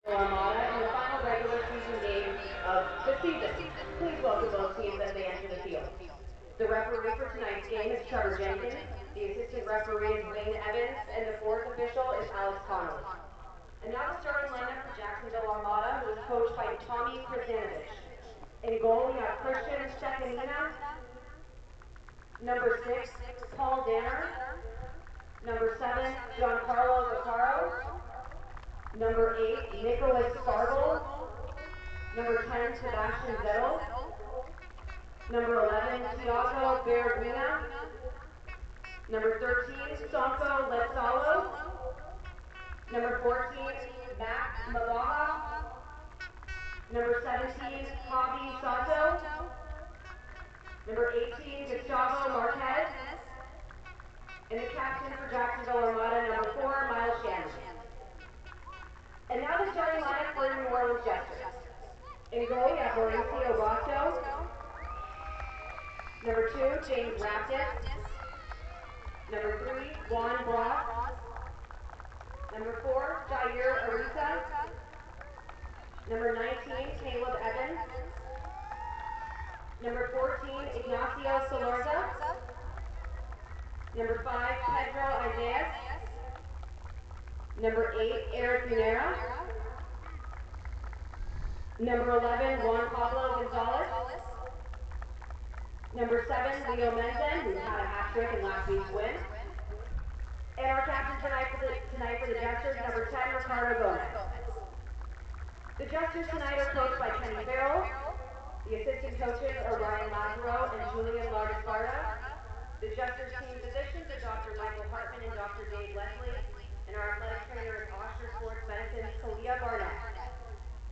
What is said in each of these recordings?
Armada in the final regular season game of the season. Please welcome both teams as they enter the field. The referee for tonight's game is Trevor Jenkins, the assistant referee is Wayne Evans, and the fourth official is Alex Connolly. And now the starting lineup for Jacksonville Armada, who is coached by Tommy Krasanovich. In goal, we have Christian Stekanina, number 6, Paul Danner, number 7, Giancarlo Vaccaro, number 8, Nicholas Scarble, number 10, Sebastian Zettel, number 11, Tiago Berguina, number 13, Sanko Letsalo, number 14, Mac Malaha, number 17, Javi Sato, number 18, Gustavo Marquez, and the captain for Jacksonville Armada, number 4, Miles Shannon. And now the starting lineup for New Orleans Jesters. In goal, we have Mauricio Bosco, number 2, James Raptis, number 3, Juan Brock, number 4, Jair Ariza, number 19, Caleb Evans, number 14, Ignacio Solorza, number 5, Pedro Isaias, number 8, Eric Munera, number 11, Juan Pablo Gonzalez, number 7, Leo Menzen, who had a hat-trick in last week's win, and our captain tonight for the Jesters, number 10, Ricardo Gomez. The Jesters tonight are coached by Kenny Farrell. The assistant coaches are Ryan Lazaro and Julian Lardisparda. The Jesters team physicians are Dr. Michael Hartman and Dr. Dave Leslie, and our athletic trainer is Osher Sports Medicine's Kalia Barnett.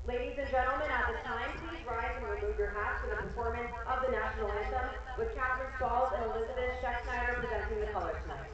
Ladies and gentlemen, at this time, please rise and remove your hats for the performance of the national anthem, with Catherine Spalls and Elizabeth Scheckschneider presenting the colors tonight.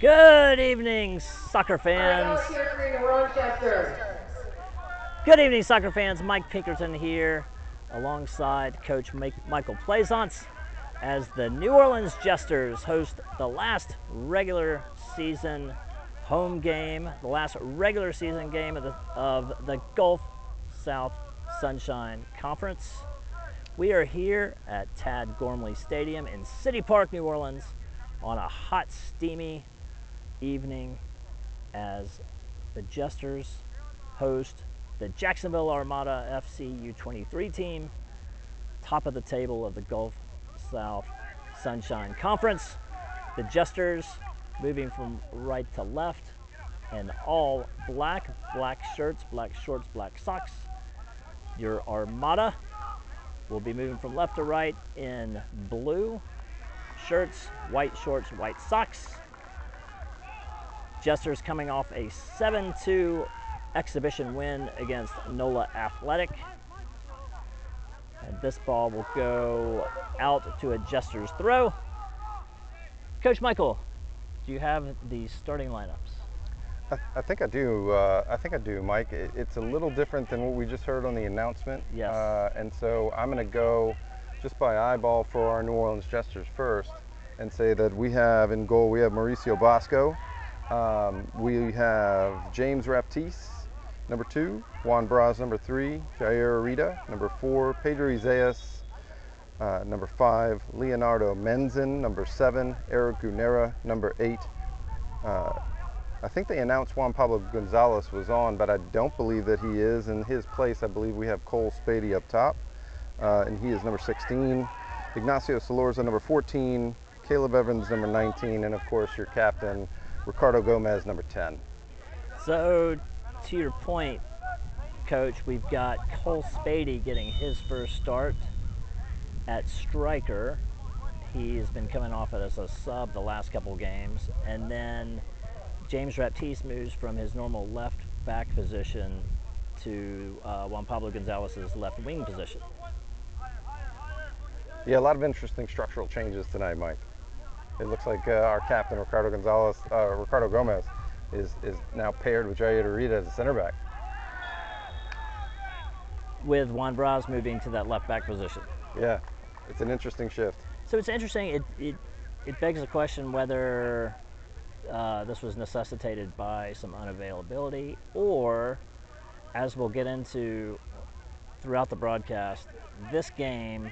Good evening, soccer fans. Good evening, soccer fans. Mike Pinkerton here, alongside Coach Michael Plaisance, as the New Orleans Jesters host the last regular season home game, the last regular season game of the Gulf South Sunshine Conference. We are here at Tad Gormley Stadium in City Park, New Orleans, on a hot, steamy evening as the Jesters host the Jacksonville Armada FC U-23 team, top of the table of the Gulf South Sunshine Conference. The Jesters moving from right to left in all black shirts, black shorts, black socks. Your Armada will be moving from left to right in blue shirts, white shorts, white socks. Jesters coming off a 7-2 exhibition win against NOLA Athletic. And this ball will go out to a Jesters throw. Coach Michael, do you have the starting lineups? I think I do. Mike. It's a little different than what we just heard on the announcement. Yes. And so I'm going to go just by eyeball for our New Orleans Jesters first and say that we have in goal, we have Mauricio Bosco. We have James Raptiste, number 2, Juan Braz, number 3, Jair Arita, number 4, Pedro Izaas, number 5, Leonardo Menzin, number 7, Eric Gunera, number 8. I think they announced Juan Pablo Gonzalez was on, but I don't believe that he is. In his place, I believe we have Cole Spady up top, and he is number 16. Ignacio Salorza, number 14. Caleb Evans, number 19. And of course, your captain, Ricardo Gomez, number 10. So, to your point, Coach, we've got Cole Spady getting his first start at striker. He has been coming off it as a sub the last couple games. And then James Raptiste moves from his normal left back position to Juan Pablo Gonzalez's left wing position. Yeah, a lot of interesting structural changes tonight, Mike. It looks like our captain, Ricardo Gomez, is now paired with Jair Arita as a center back. With Juan Braz moving to that left back position. Yeah, it's an interesting shift. So it's interesting. It begs the question whether this was necessitated by some unavailability, or, as we'll get into throughout the broadcast, this game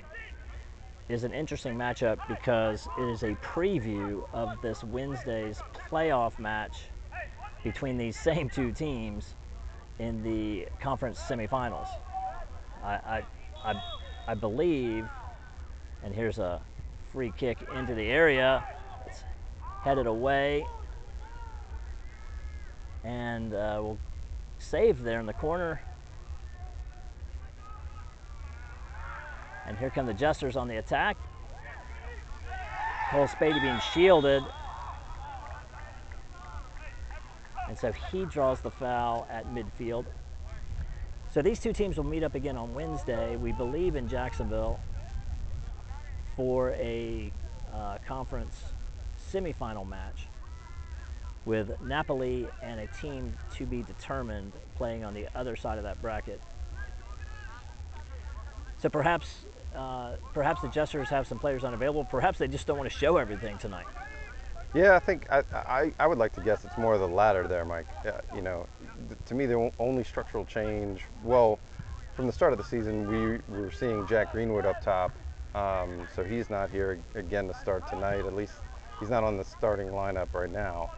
is an interesting matchup because it is a preview of this Wednesday's playoff match between these same two teams in the conference semifinals. I believe, and here's a free kick into the area. It's headed away, and we'll save there in the corner. And here come the Jesters on the attack. Cole Spady being shielded. And so he draws the foul at midfield. So these two teams will meet up again on Wednesday, we believe, in Jacksonville for a conference semifinal match with Napoli and a team to be determined playing on the other side of that bracket. So perhaps the Jesters have some players unavailable. Perhaps they just don't want to show everything tonight. Yeah, I think I would like to guess it's more of the latter there, Mike. To me, the only structural change, well, from the start of the season, we were seeing Jack Greenwood up top. So he's not here again to start tonight. At least he's not on the starting lineup right now.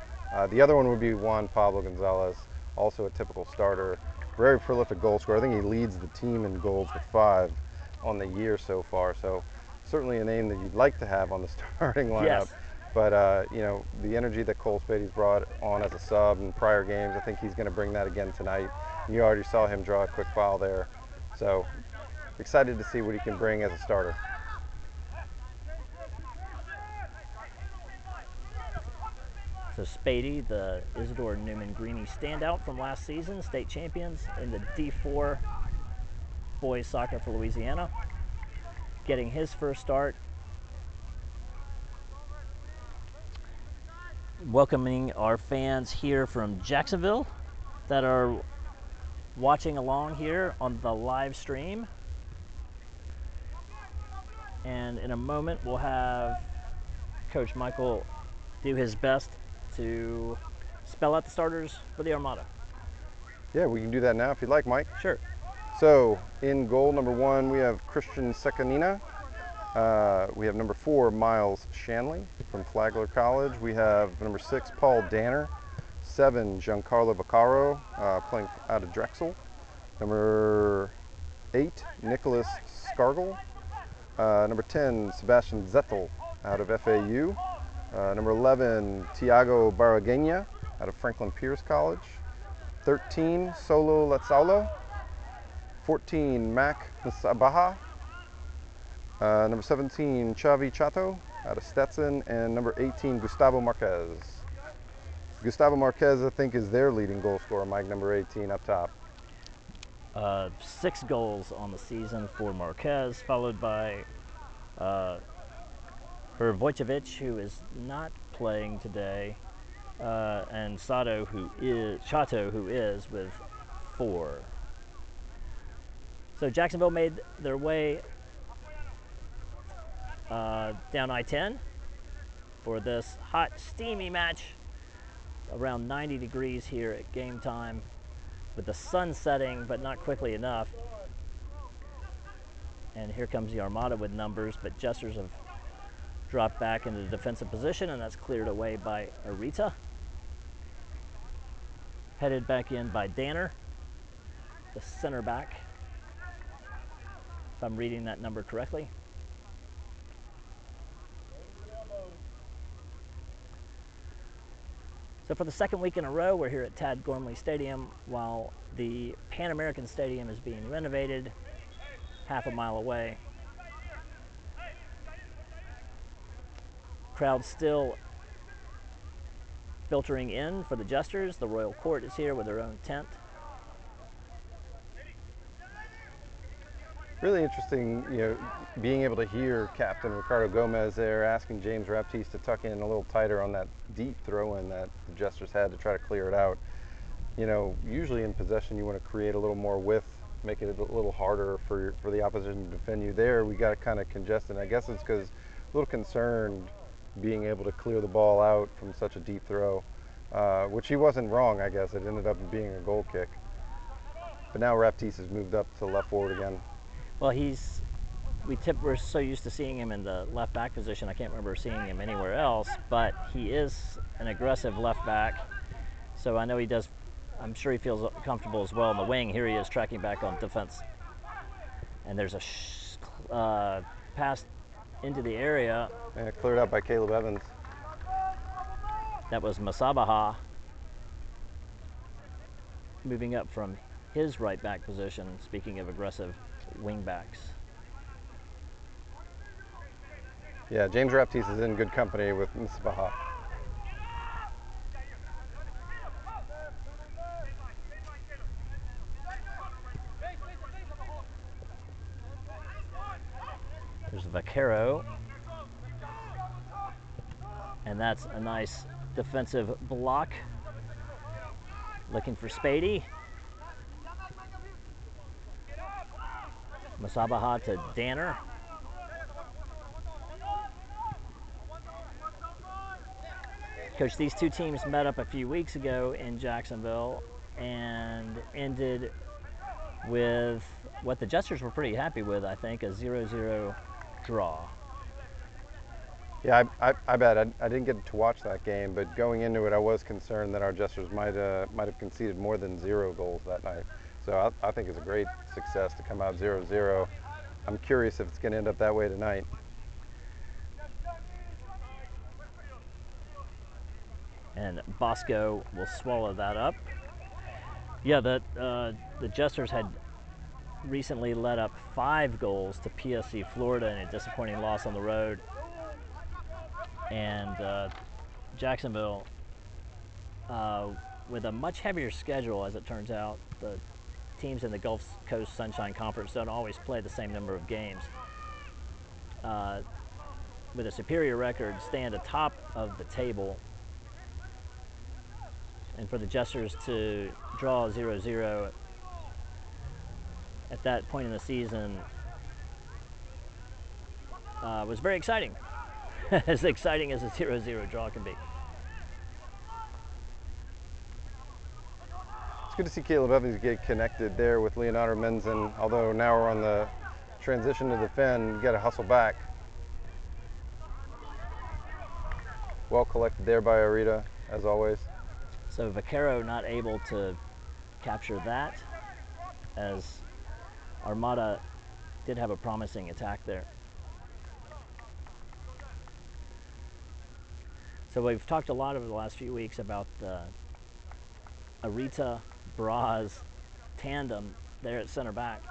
The other one would be Juan Pablo Gonzalez, also a typical starter, very prolific goal scorer. I think he leads the team in goals with 5 on the year so far. So certainly a name that you'd like to have on the starting lineup. Yes. But the energy that Cole Spady's brought on as a sub in prior games, I think he's going to bring that again tonight. You already saw him draw a quick foul there. So excited to see what he can bring as a starter. So Spady, the Isidore Newman Greeny standout from last season, state champions in the D4 boys soccer for Louisiana, getting his first start. welcoming our fans here from Jacksonville that are watching along here on the live stream. And in a moment, we'll have Coach Michael do his best to spell out the starters for the Armada. Yeah, we can do that now if you'd like, Mike. Sure. So, in goal number 1, we have Christian Secanina. We have number 4, Miles Shanley from Flagler College. We have number 6, Paul Danner. 7, Giancarlo Vaccaro, playing out of Drexel. Number 8, Nicholas Scargill. Number 10, Sebastian Zettel out of FAU. Number 11, Tiago Baragena out of Franklin Pierce College. 13, Solo Latsaulo. 14, Mac Musabaha. Number 17, Xavi Chato out of Stetson. And number 18, Gustavo Marquez. Gustavo Marquez, I think, is their leading goal scorer, Mike, number 18 up top. 6 goals on the season for Marquez, followed by Vojcevic, who is not playing today, and Chato, who is with 4. So Jacksonville made their way down I-10 for this hot, steamy match. Around 90 degrees here at game time, with the sun setting, but not quickly enough. And here comes the Armada with numbers, but Jesters have dropped back into the defensive position, and that's cleared away by Arita. Headed back in by Danner, the center back, if I'm reading that number correctly. So for the second week in a row, we're here at Tad Gormley Stadium while the Pan American Stadium is being renovated half a mile away. Crowd still filtering in for the Jesters. The Royal Court is here with their own tent. Really interesting, being able to hear Captain Ricardo Gomez there asking James Raptiste to tuck in a little tighter on that deep throw-in that the Jesters had to try to clear it out. Usually in possession you want to create a little more width, make it a little harder for the opposition to defend you. There we got kind of congested. I guess it's because a little concerned being able to clear the ball out from such a deep throw, which he wasn't wrong, I guess. It ended up being a goal kick. But now Raptiste has moved up to left forward again. Well, we're so used to seeing him in the left back position, I can't remember seeing him anywhere else, but he is an aggressive left back. So I know he does, I'm sure he feels comfortable as well in the wing. Here he is tracking back on defense. And there's a pass into the area. Yeah, cleared out by Caleb Evans. That was Musabaha moving up from his right back position, speaking of aggressive wing backs. Yeah, James Raptiste is in good company with Musabaha. There's Vaccaro. And that's a nice defensive block. Looking for Spady. Musabaha to Danner. Coach, these two teams met up a few weeks ago in Jacksonville and ended with what the Jesters were pretty happy with, I think, a 0-0 draw. Yeah, I bet. I didn't get to watch that game, but going into it, I was concerned that our Jesters might have conceded more than 0 goals that night. So I think it's a great success to come out 0-0. I'm curious if it's going to end up that way tonight. And Bosco will swallow that up. Yeah, the Jesters had recently let up 5 goals to PSC Florida in a disappointing loss on the road. And Jacksonville, with a much heavier schedule, as it turns out, the teams in the Gulf Coast Sunshine Conference don't always play the same number of games. With a superior record, stay at the top of the table And for the Jesters to draw 0-0 at that point in the season was very exciting. As exciting as a 0-0 draw can be. It's good to see Caleb Evans get connected there with Leonardo Menzen, although now we're on the transition to defend. You got to hustle back. Well collected there by Arita, as always. So Vaquero not able to capture that, as Armada did have a promising attack there. So we've talked a lot over the last few weeks about the Arita Braz tandem there at center back.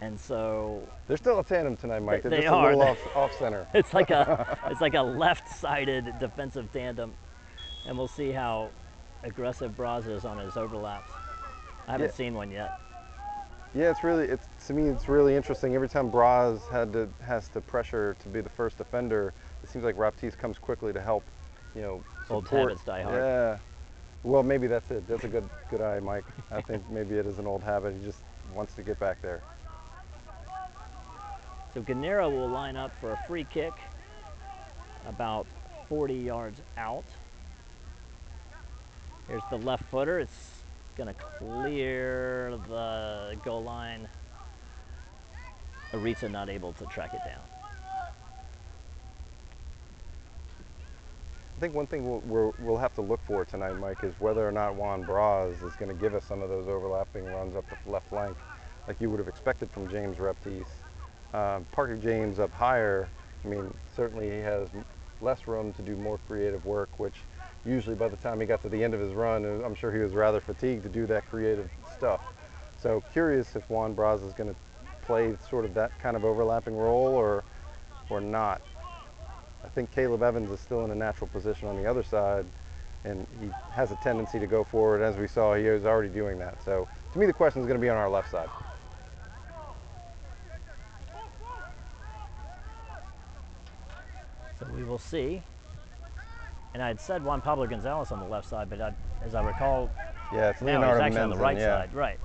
And so they're still a tandem tonight, Mike. They're they just are. A little off center. It's like a left-sided defensive tandem, and we'll see how aggressive Braz is on his overlaps. I haven't seen one yet. Yeah, to me it's really interesting. Every time Braz has to pressure to be the first defender, it seems like Raptiste comes quickly to help, support. Old habits die hard. Yeah. Well, maybe that's it. That's a good eye, Mike. I think maybe it is an old habit. He just wants to get back there. So Guerrero will line up for a free kick about 40 yards out. Here's the left footer. It's going to clear the goal line. Arita not able to track it down. I think one thing we'll have to look for tonight, Mike, is whether or not Juan Braz is going to give us some of those overlapping runs up the left flank like you would have expected from James Raptiste. Parker James up higher, I mean, certainly he has less room to do more creative work, which usually by the time he got to the end of his run, I'm sure he was rather fatigued to do that creative stuff. So curious if Juan Braz is going to play sort of that kind of overlapping role or not. I think Caleb Evans is still in a natural position on the other side, and he has a tendency to go forward. As we saw, he was already doing that. So to me, the question is going to be on our left side. So we will see. And I had said Juan Pablo Gonzalez on the left side, but as I recall, it's now Leonardo he's actually on the right Menzen, side. Right.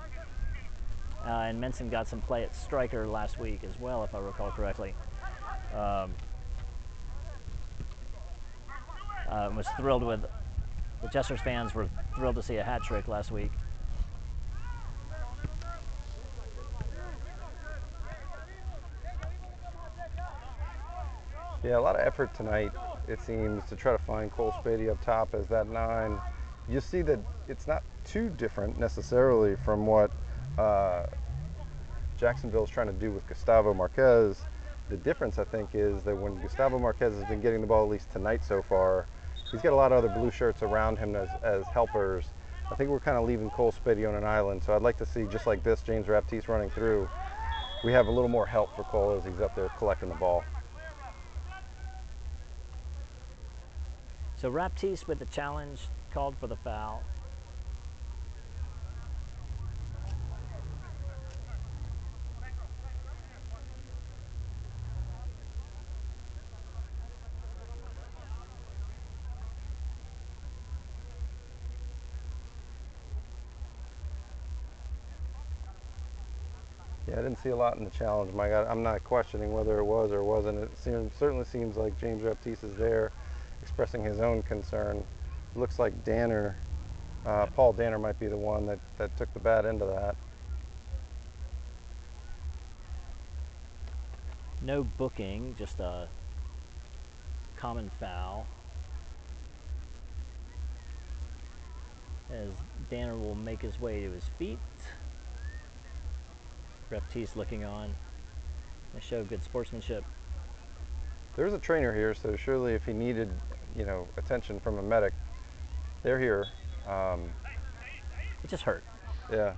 And Menson got some play at striker last week as well, if I recall correctly. Was thrilled with, the Jesters fans were thrilled to see a hat trick last week. Yeah, a lot of effort tonight, it seems, to try to find Cole Spady up top as that 9. You see that it's not too different necessarily from what Jacksonville's trying to do with Gustavo Marquez. The difference, I think, is that when Gustavo Marquez has been getting the ball, at least tonight so far, he's got a lot of other blue shirts around him as helpers. I think we're kind of leaving Cole Spady on an island, so I'd like to see, just like this, James Raptiste running through. We have a little more help for Cole as he's up there collecting the ball. So Raptiste with the challenge, called for the foul. Yeah, I didn't see a lot in the challenge, Mike. I'm not questioning whether it was or wasn't. It certainly seems like James Raptiste is there expressing his own concern. It looks like Paul Danner might be the one that took the bad end of that. No booking, just a common foul. As Danner will make his way to his feet. Raptiste looking on. They show good sportsmanship. There's a trainer here, so surely if he needed, attention from a medic, they're here. It just hurt. Yeah.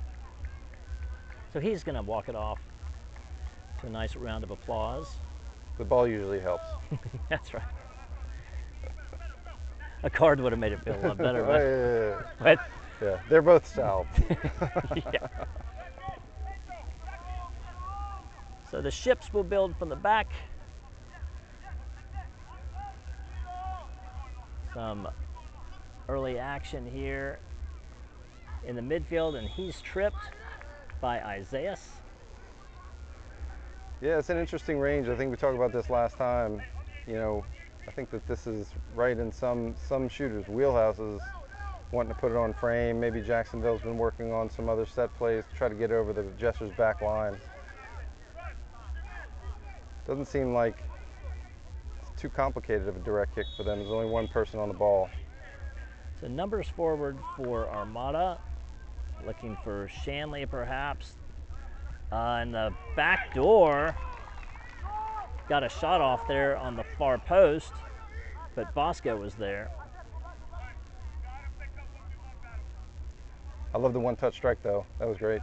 So he's going to walk it off to a nice round of applause. The ball usually helps. That's right. A card would have made it feel a lot better. But yeah, they're both salved. Yeah. So the ships will build from the back. Some early action here in the midfield, and he's tripped by Isaiah. Yeah, it's an interesting range. I think we talked about this last time. You know, I think that this is right in some shooters' wheelhouses, wanting to put it on frame. Maybe Jacksonville's been working on some other set plays to try to get over the Jesters' back line. Doesn't seem like it's too complicated of a direct kick for them. There's only one person on the ball. So numbers forward for Armada, looking for Shanley perhaps. And the back door got a shot off there on the far post, but Bosco was there. I love the one-touch strike though. That was great.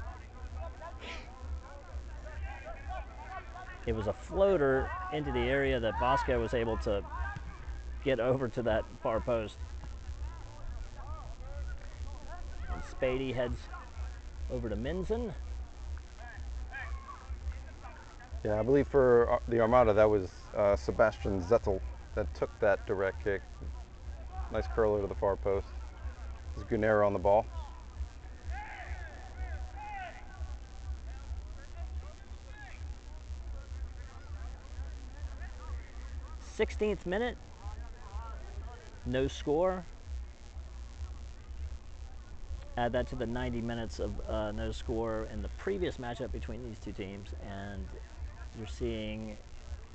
It was a floater into the area that Bosco was able to get over to that far post. And Spady heads over to Minzen. Yeah, I believe for the Armada, that was Sebastian Zettel that took that direct kick. Nice curler to the far post. There's Gunera on the ball. th minute, no score. Add that to the 90 minutes of no score in the previous matchup between these two teams, and you're seeing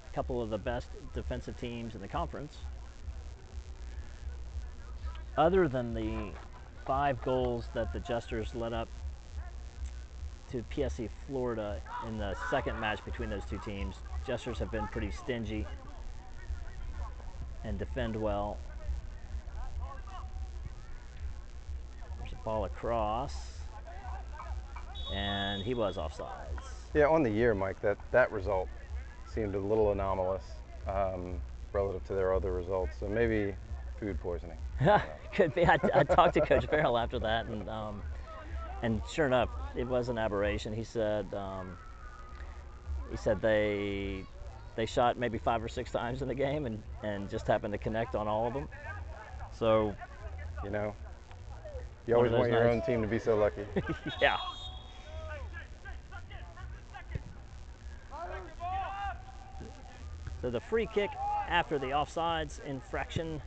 a couple of the best defensive teams in the conference. Other than the 5 goals that the Jesters let up to PSC Florida in the second match between those two teams, Jesters have been pretty stingy and defend well. There's a ball across, and he was offsides. Yeah, on the year, Mike, that result seemed a little anomalous relative to their other results. So maybe food poisoning. Could be. I talked to Coach Farrell after that, and sure enough, it was an aberration. He said they shot maybe 5 or 6 times in the game and just happened to connect on all of them. So, you know, you always want your own team to be so lucky. Yeah. So the free kick after the offsides infraction.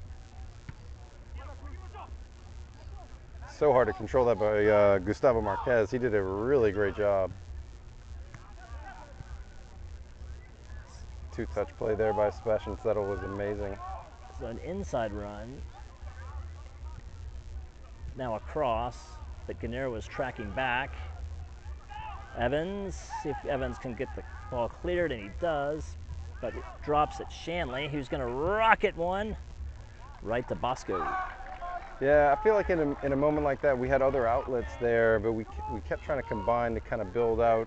So hard to control that by Gustavo Marquez. He did a really great job. 2-touch play there by Sebastian Zettel was amazing. So an inside run. Now across, but Gunera was tracking back. Evans, see if Evans can get the ball cleared, and he does, but it drops at Shanley, who's going to rocket one right to Bosco. Yeah, I feel like in a moment like that, we had other outlets there, but we kept trying to combine to kind of build out,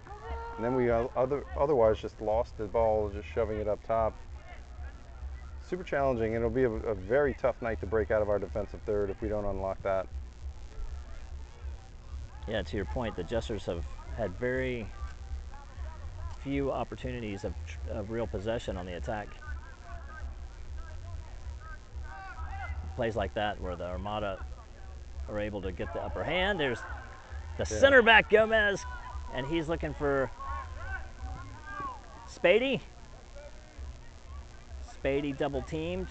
and then we otherwise just lost the ball, just shoving it up top. Super challenging, and it'll be a very tough night to break out of our defensive third if we don't unlock that. Yeah, to your point, the Jesters have had very few opportunities of real possession on the attack. Plays like that where the Armada are able to get the upper hand. There's the center back, Gomez, and he's looking for Spady. Spady double teamed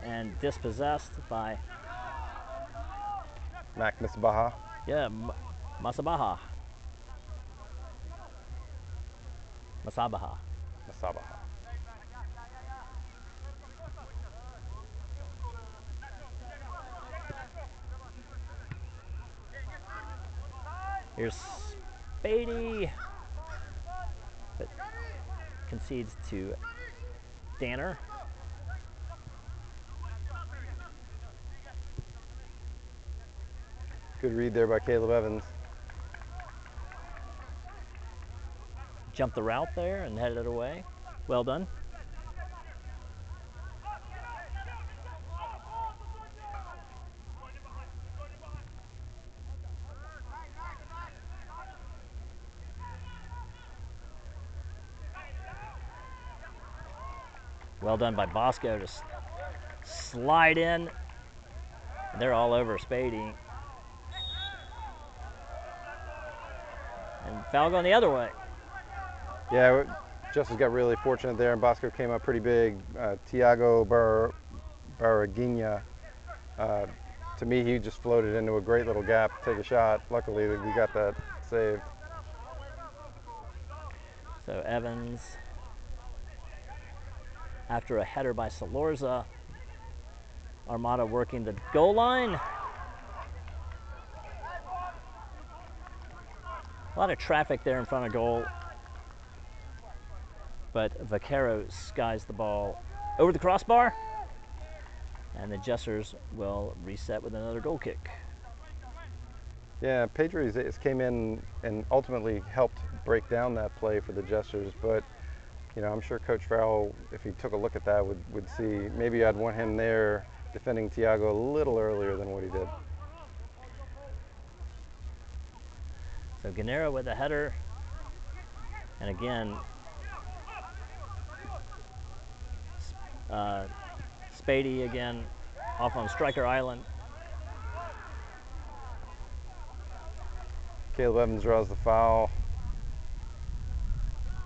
and dispossessed by Mac Misabaha. Yeah, Masabaha. Masabaha. Masabaha. Here's Spady, but concedes to Danner. Good read there by Caleb Evans. Jumped the route there and headed it away. Well done. Well done by Bosco to slide in They're all over Spady. And foul going the other way. Yeah, Justice got really fortunate there, and Bosco came up pretty big. Tiago Barraguinha, to me, he just floated into a great little gap to take a shot. Luckily, we got that saved. So Evans, after a header by Salorza, Armada working the goal line. A lot of traffic there in front of goal, but Vaquero skies the ball over the crossbar, and the Jesters will reset with another goal kick. Yeah, Pedro came in and ultimately helped break down that play for the Jesters, but you know, I'm sure Coach Farrell, if he took a look at that, would see maybe I'd want him there defending Tiago a little earlier than what he did. So Ganera with a header, and again, Spady again off on Striker Island. Caleb Evans draws the foul.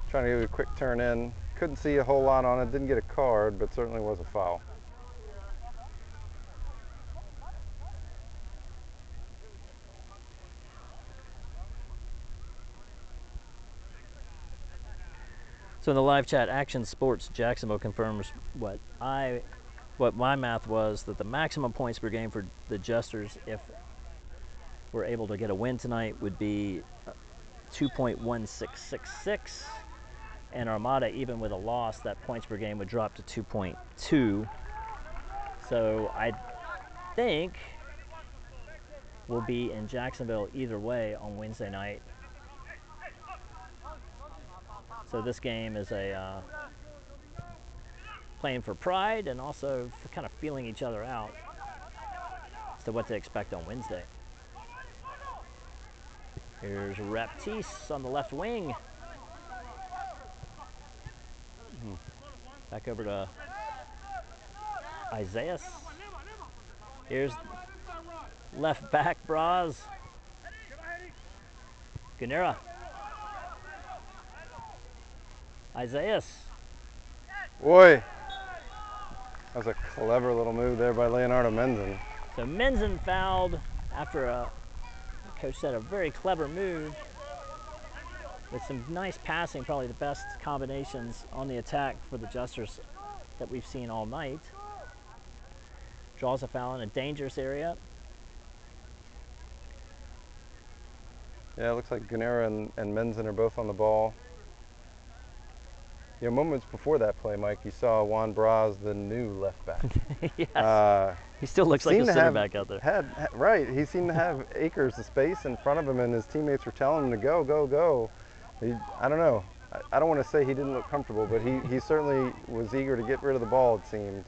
Trying to get a quick turn in. Couldn't see a whole lot on it. Didn't get a card, but certainly was a foul. So in the live chat, Action Sports Jacksonville confirms what my math was, that the maximum points per game for the Jesters, if we're able to get a win tonight, would be 2.1666, and Armada, even with a loss, that points per game would drop to 2.2. So I think we'll be in Jacksonville either way on Wednesday night. So this game is a playing for pride and also for kind of feeling each other out as to what to expect on Wednesday. Here's Raptiste on the left wing. Back over to Isaiah. Here's left back Braz. Ganera. Isaiah. Boy, that was a clever little move there by Leonardo Menzin. So Menzin fouled after coach said a very clever move with some nice passing, probably the best combinations on the attack for the Jesters that we've seen all night. Draws a foul in a dangerous area. Yeah, it looks like Ganera and Menzin are both on the ball. You know, moments before that play, Mike, you saw Juan Braz, the new left back. Yes. He still looks like a center back out there. Right. He seemed to have acres of space in front of him, and his teammates were telling him to go, go, go. I don't know. I don't want to say he didn't look comfortable, but he certainly was eager to get rid of the ball, it seemed.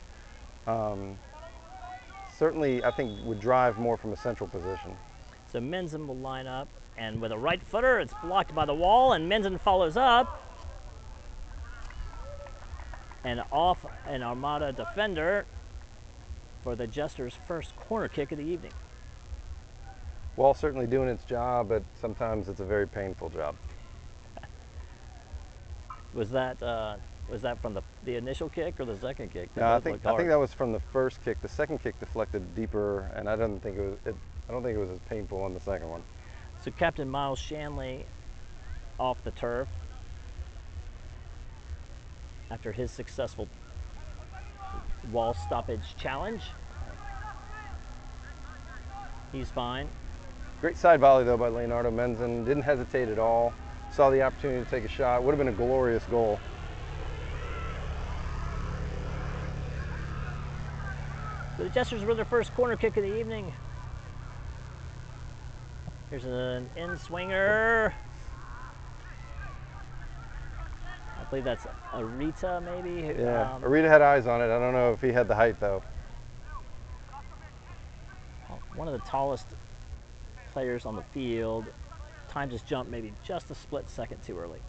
Certainly, I think, would drive more from a central position. So Menzin will line up, and with a right footer, it's blocked by the wall, and Menzin follows up. And off an Armada defender for the Jesters' first corner kick of the evening. Wall certainly doing its job, but sometimes it's a very painful job. Was that from the initial kick or the second kick? No, I think that was from the first kick. The second kick deflected deeper, and I don't think it was as painful on the second one. So Captain Miles Shanley off the turf after his successful wall stoppage challenge. He's fine. Great side volley though by Leonardo Menzin. Didn't hesitate at all. Saw the opportunity to take a shot. Would have been a glorious goal. So the Jesters were their first corner kick of the evening. Here's an in-swinger. I believe that's Arita, maybe. Yeah, Arita had eyes on it. I don't know if he had the height though. One of the tallest players on the field. Timed his jump maybe just a split second too early.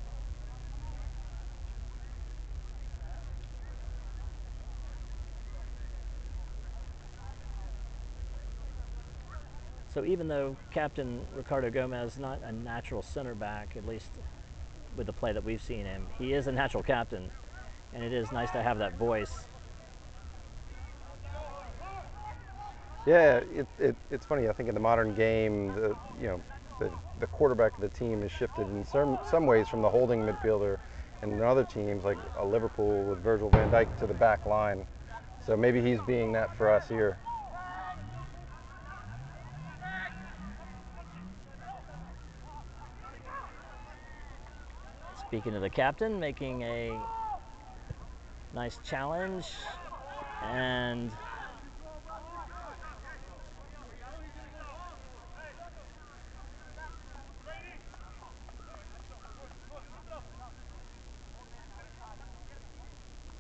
So even though Captain Ricardo Gomez is not a natural center back, at least with the play that we've seen him, he is a natural captain, and it is nice to have that voice. Yeah, it's funny. I think in the modern game, the quarterback of the team has shifted in some ways from the holding midfielder, and in other teams like Liverpool with Virgil van Dijk to the back line. So maybe he's being that for us here. Speaking of the captain, making a nice challenge, and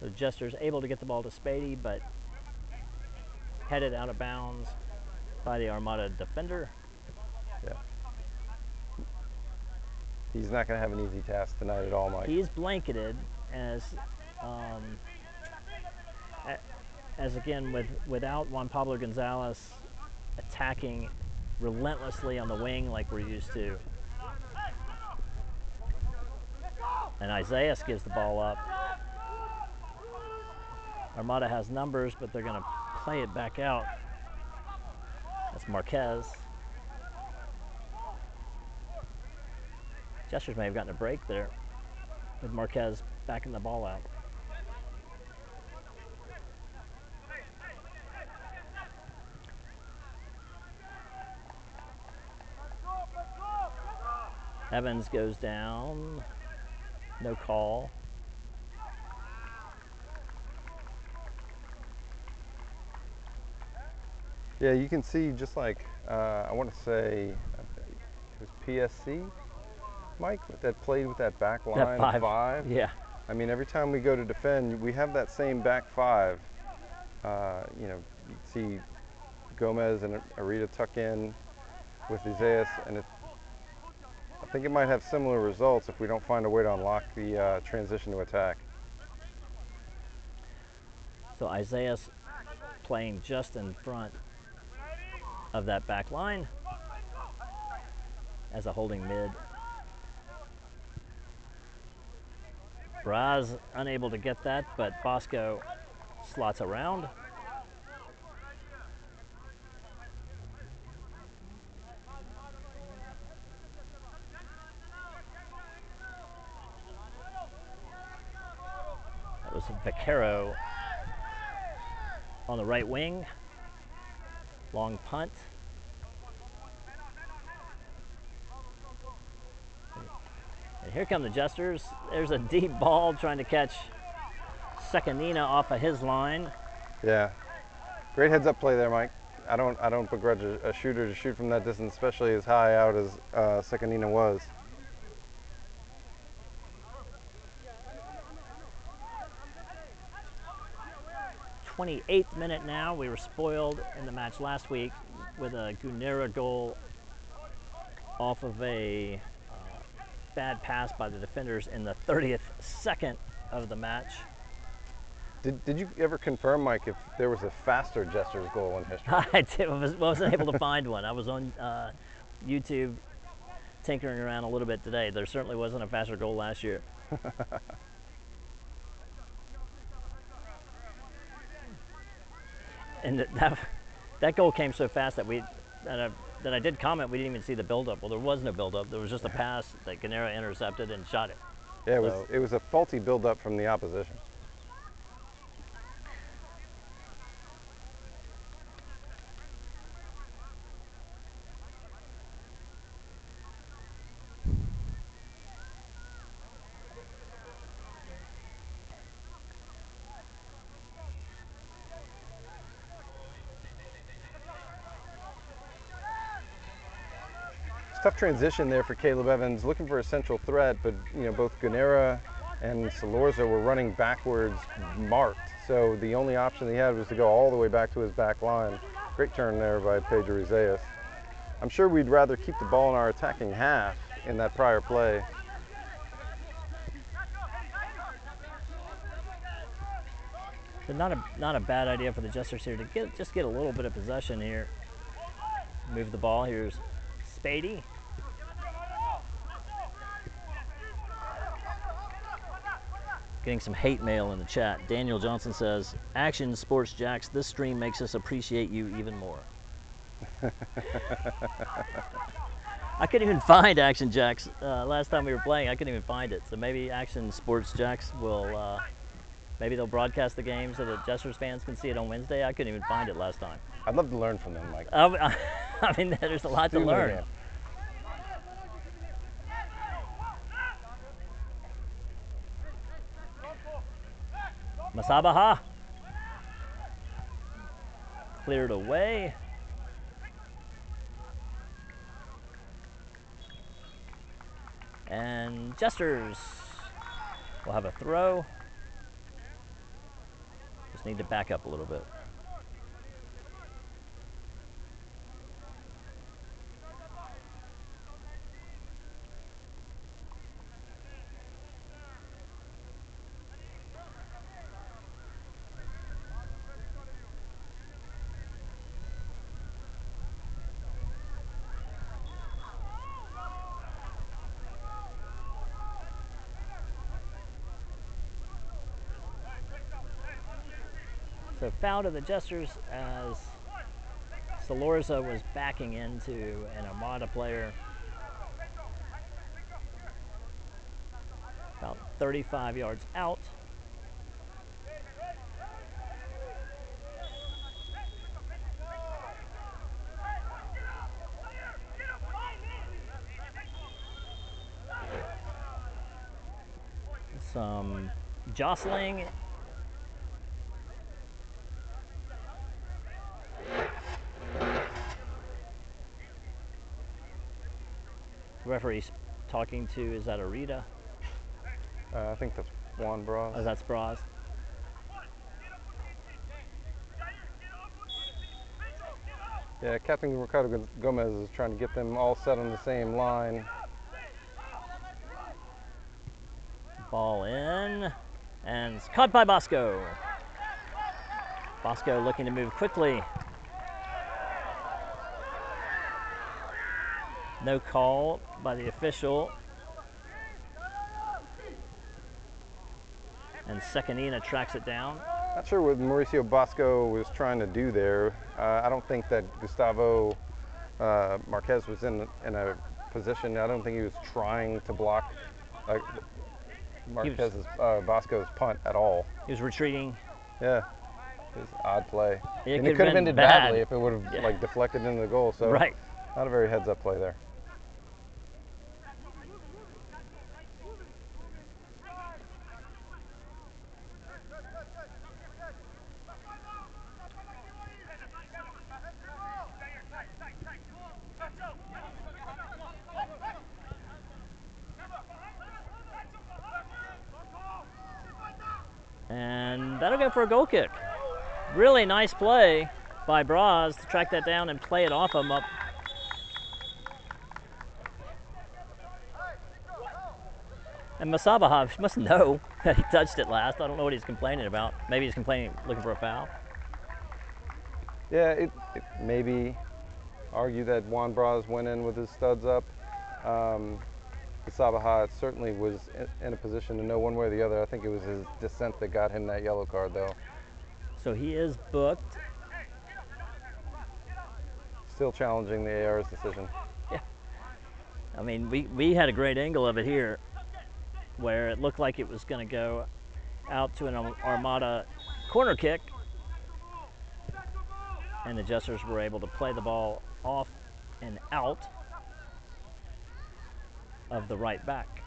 so Jesters able to get the ball to Spady, but headed out of bounds by the Armada defender. Yeah. He's not going to have an easy task tonight at all, Mike. He's blanketed as again without Juan Pablo Gonzalez attacking relentlessly on the wing like we're used to. And Isaiah gives the ball up. Armada has numbers, but they're going to play it back out. That's Marquez. Jesters may have gotten a break there with Marquez backing the ball out. Evans goes down. No call. Yeah, you can see just like, I want to say, it was PSC, Mike, that played with that back line of five. Yeah. I mean, every time we go to defend, we have that same back five. You see Gomez and Arita tuck in with Isaiah, and I think it might have similar results if we don't find a way to unlock the transition to attack. So Isaiah playing just in front of that back line as a holding mid. Braz unable to get that, but Bosco slots around. That was Vaquero on the right wing. Long punt. And here come the Jesters. There's a deep ball trying to catch Sekanina off of his line. Yeah, great heads-up play there, Mike. I don't begrudge a shooter to shoot from that distance, especially as high out as Sekanina was. 28th minute now. We were spoiled in the match last week with a Gunera goal off of a bad pass by the defenders in the 30th second of the match. Did you ever confirm, Mike, if there was a faster Jesters goal in history? I wasn't able to find one. I was on YouTube tinkering around a little bit today. There certainly wasn't a faster goal last year. And that goal came so fast that I did comment we didn't even see the buildup. Well, there was no buildup. There was just a pass that Gunera intercepted and shot it. Yeah, it was a faulty buildup from the opposition. Tough transition there for Caleb Evans, looking for a central threat, but both Gunera and Salorza were running backwards marked, so the only option he had was to go all the way back to his back line. Great turn there by Pedro Isaias. I'm sure we'd rather keep the ball in our attacking half in that prior play. But not a bad idea for the Jesters here to just get a little bit of possession here. move the ball. Here's Spady. Getting some hate mail in the chat. Daniel Johnson says, Action Sports Jacks, this stream makes us appreciate you even more. I couldn't even find Action Jacks last time we were playing. I couldn't even find it. So maybe Action Sports Jacks will, maybe they'll broadcast the game so that Jesters fans can see it on Wednesday. I couldn't even find it last time. I'd love to learn from them, Mike. I mean, there's a lot to learn. Masabaha cleared away. And Jesters will have a throw. Just need to back up a little bit. So foul to the Jesters as Salorza was backing into an Armada player. About 35 yards out. Some jostling. The referee's talking to, is that Arita? I think that's Juan Bras. Oh, that's Bras. Yeah, Captain Ricardo Gomez is trying to get them all set on the same line. Ball in, and it's caught by Bosco. Bosco looking to move quickly. No call by the official. And Secanina tracks it down. Not sure what Mauricio Bosco was trying to do there. I don't think that Gustavo Marquez was in a position. I don't think he was trying to block Marquez's Bosco's punt at all. He was retreating. Yeah, it was odd play. It could have ended bad. badly if it would have like deflected into the goal. So right. Not a very heads-up play there. And that'll go for a goal kick. Really nice play by Bras to track that down and play it off him up. And Masabaha must know that he touched it last. I don't know what he's complaining about. Maybe he's complaining, looking for a foul. Yeah, it maybe argue that Juan Bras went in with his studs up. Sabaha certainly was in a position to know one way or the other. I think it was his descent that got him that yellow card, though. So he is booked. Still challenging the AR's decision. Yeah. I mean, we had a great angle of it here where it looked like it was going to go out to an Armada corner kick. And the Jesters were able to play the ball off and out of the right back.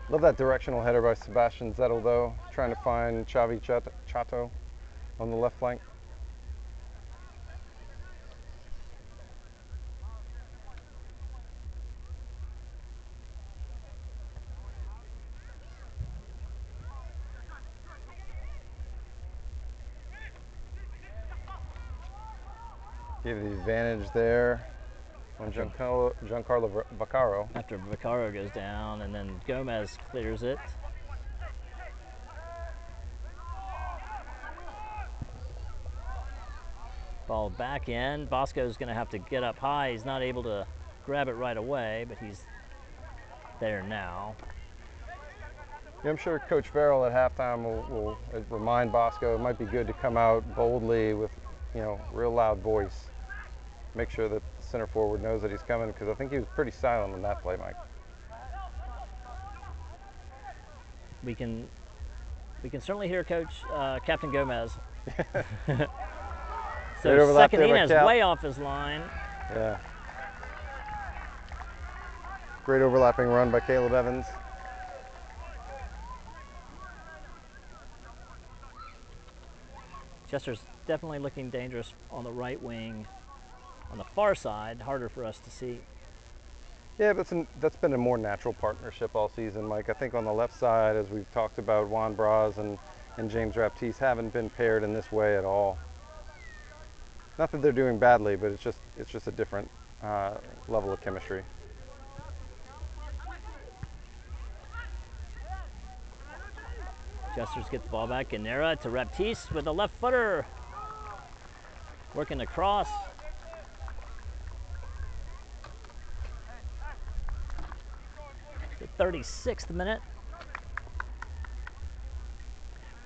Love that directional header by Sebastian Zettel, though, trying to find Xavi Chato on the left flank. Give the advantage there on Giancarlo Vaccaro. After Vaccaro goes down, and then Gomez clears it. Ball back in. Bosco's going to have to get up high. He's not able to grab it right away, but he's there now. Yeah, I'm sure Coach Farrell at halftime will remind Bosco it might be good to come out boldly with, real loud voice. Make sure that the center forward knows that he's coming, because I think he was pretty silent on that play, Mike. We can certainly hear Coach Captain Gomez. So second Inez way off his line. Yeah. Great overlapping run by Caleb Evans. Jesters definitely looking dangerous on the right wing. On the far side, harder for us to see. Yeah, but that's been a more natural partnership all season, Mike. I think on the left side, as we've talked about, Juan Braz and James Raptiste haven't been paired in this way at all. Not that they're doing badly, but it's just a different level of chemistry. Jesters get the ball back. Guinera to Raptiste with a left footer. Working across. The 36th minute.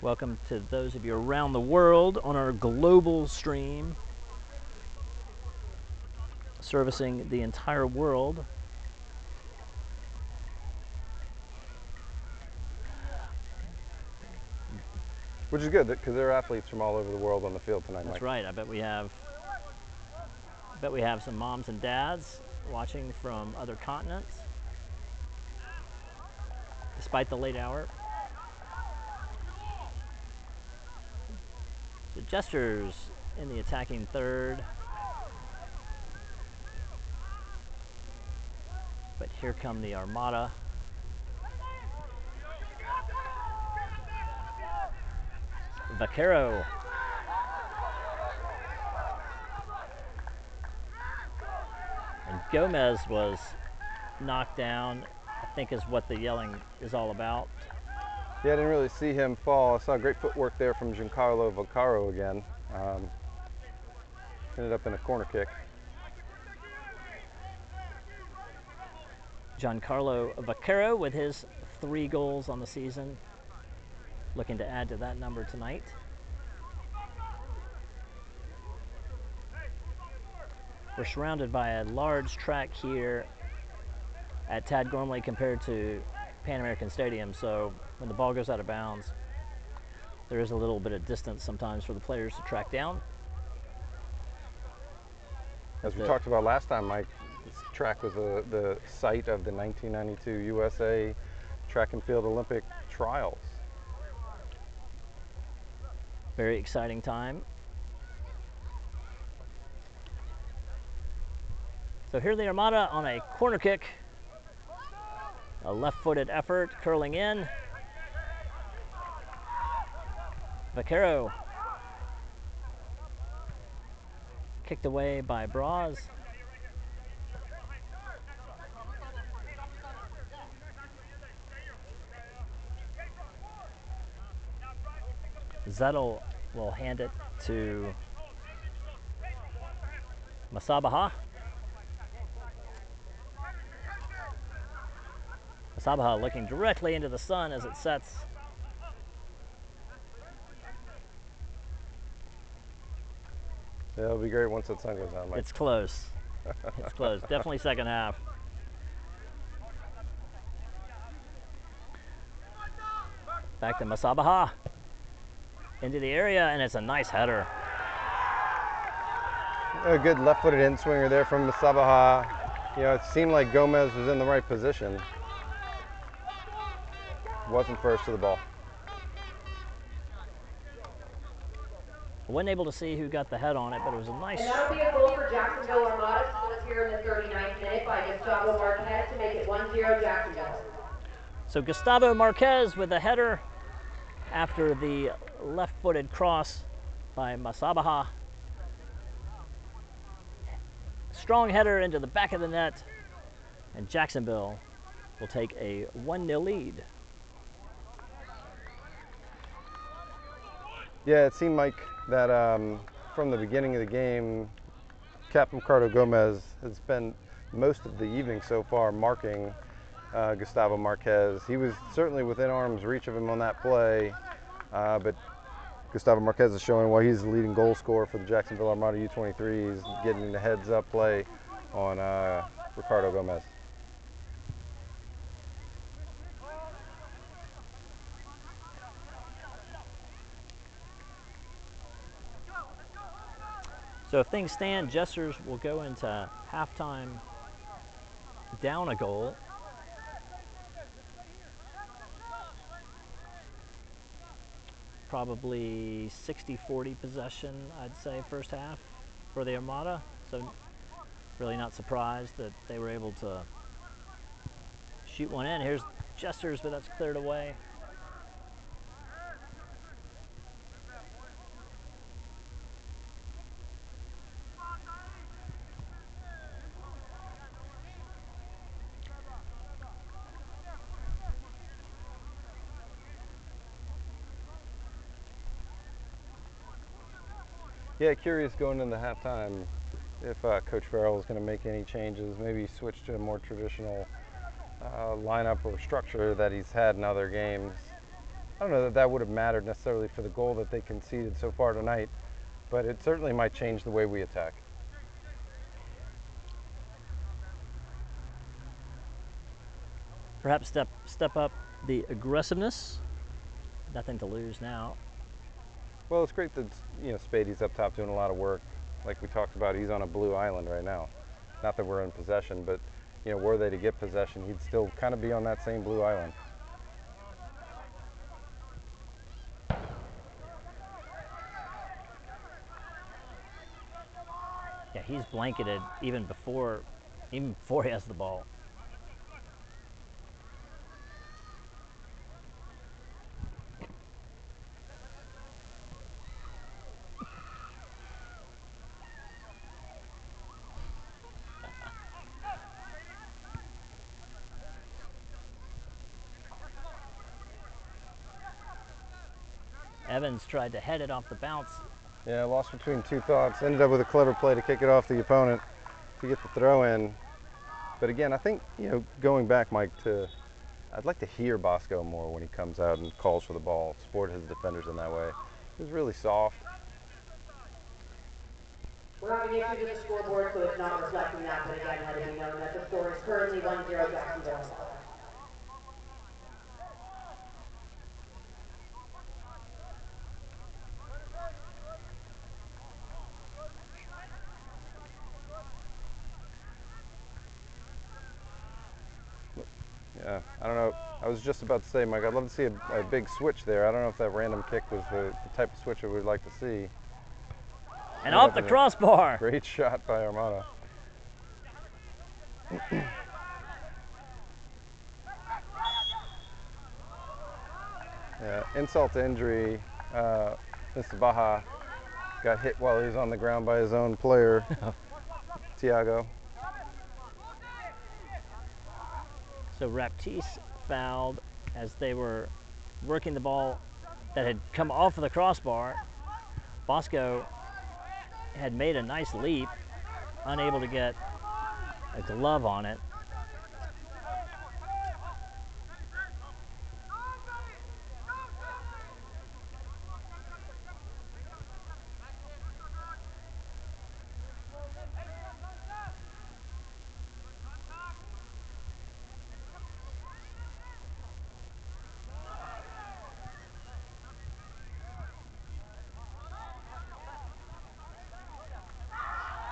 Welcome to those of you around the world on our global stream, servicing the entire world. Which is good, because there are athletes from all over the world on the field tonight, Mike. That's right. I bet we have some moms and dads watching from other continents, despite the late hour. So Jesters in the attacking third. But here come the Armada. Vaquero. And Gomez was knocked down, I think is what the yelling is all about. Yeah, I didn't really see him fall. I saw great footwork there from Giancarlo Vaccaro again. Ended up in a corner kick. Giancarlo Vaccaro with his 3 goals on the season, looking to add to that number tonight. We're surrounded by a large track here at Tad Gormley compared to Pan American Stadium, so when the ball goes out of bounds, there is a little bit of distance sometimes for the players to track down. As we talked about last time, Mike, this track was the site of the 1992 USA Track and Field Olympic Trials. Very exciting time. So here the Armada on a corner kick. A left-footed effort, curling in. Vaquero. Kicked away by Braz. Zettel will hand it to Masabaha. Masabaha looking directly into the sun as it sets. Yeah, it'll be great once the sun goes down, Mike. It's close. It's close. Definitely second half. Back to Masabaha. Into the area, and it's a nice header. A good left-footed in-swinger there from Masabaha. It seemed like Gomez was in the right position. Wasn't first to the ball. I wasn't able to see who got the head on it, but it was a nice... And that'll be a goal for Jacksonville Armada, scored here in the 39th minute by Gustavo Marquez to make it 1-0 Jacksonville. So Gustavo Marquez with a header after the left-footed cross by Masabaha. Strong header into the back of the net, and Jacksonville will take a 1-0 lead. Yeah, it seemed, Mike, that from the beginning of the game, Captain Ricardo Gomez has spent most of the evening so far marking Gustavo Marquez. He was certainly within arm's reach of him on that play, but Gustavo Marquez is showing why he's the leading goal scorer for the Jacksonville Armada U-23. He's getting the heads-up play on Ricardo Gomez. So if things stand, Jesters will go into halftime down a goal. Probably 60-40 possession, I'd say, first half for the Armada. So really not surprised that they were able to shoot one in. Here's Jesters, but that's cleared away. Yeah, curious going into halftime if Coach Farrell is going to make any changes, maybe switch to a more traditional lineup or structure that he's had in other games. I don't know that that would have mattered necessarily for the goal that they conceded so far tonight, but it certainly might change the way we attack. Perhaps step up the aggressiveness. Nothing to lose now. Well, it's great that Spady's up top doing a lot of work. Like we talked about, he's on a blue island right now. Not that we're in possession, but were they to get possession, he'd still kind of be on that same blue island. Yeah, he's blanketed even before he has the ball. Evans tried to head it off the bounce. Yeah, lost between two thoughts. Ended up with a clever play to kick it off the opponent to get the throw in. But again, I think, going back, Mike, I'd like to hear Bosco more when he comes out and calls for the ball, support his defenders in that way. He was really soft. We're having issues with the scoreboard, so it's not reflecting that, but again, let it be known that the score is currently 1-0 Jacksonville Armada. Yeah, I don't know. I was just about to say, Mike, I'd love to see a big switch there. I don't know if that random kick was the type of switch that we'd like to see. And off the crossbar. Great shot by Armada. Yeah, insult to injury. Mr. Baja got hit while he was on the ground by his own player, Tiago. So Raptiste fouled as they were working the ball that had come off of the crossbar. Bosco had made a nice leap, unable to get a glove on it.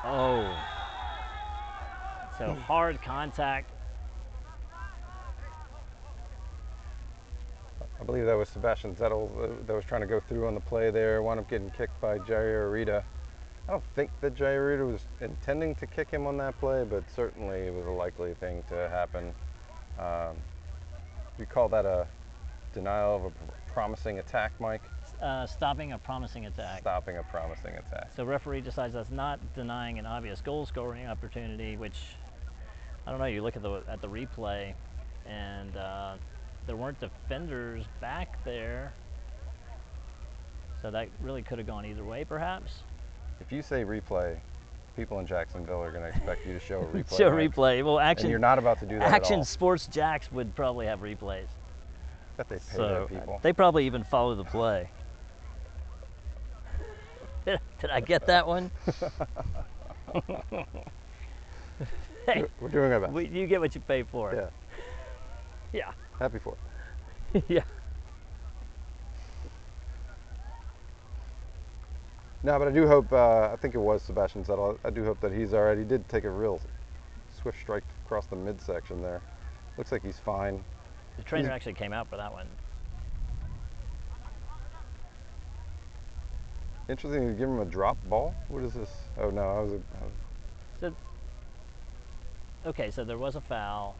Oh, so hard contact. I believe that was Sebastian Zettel that was trying to go through on the play there. Wound up getting kicked by Jair Arita. I don't think that Jair Arita was intending to kick him on that play, but certainly it was a likely thing to happen. You call that a denial of a promising attack, Mike? Stopping a promising attack. Stopping a promising attack. So referee decides that's not denying an obvious goal scoring opportunity, which, I don't know, you look at the replay and there weren't defenders back there. So that really could have gone either way, perhaps. If you say replay, people in Jacksonville are going to expect you to show a replay. Show Mike. replay. Well, And you're not about to do that at all. Action Sports Jacks would probably have replays. Bet they pay So their people. they probably even follow the play. Did I get that one? Hey, We're doing our best. you get what you pay for. Yeah. Yeah. Happy for it. Yeah. No, but I do hope, I think it was Sebastian Zettel, I do hope that he's all right. He did take a real swift strike across the midsection there. Looks like he's fine. The trainer actually came out for that one. Interesting to give him a drop ball. What is this? Oh no, I was So, okay, so there was a foul.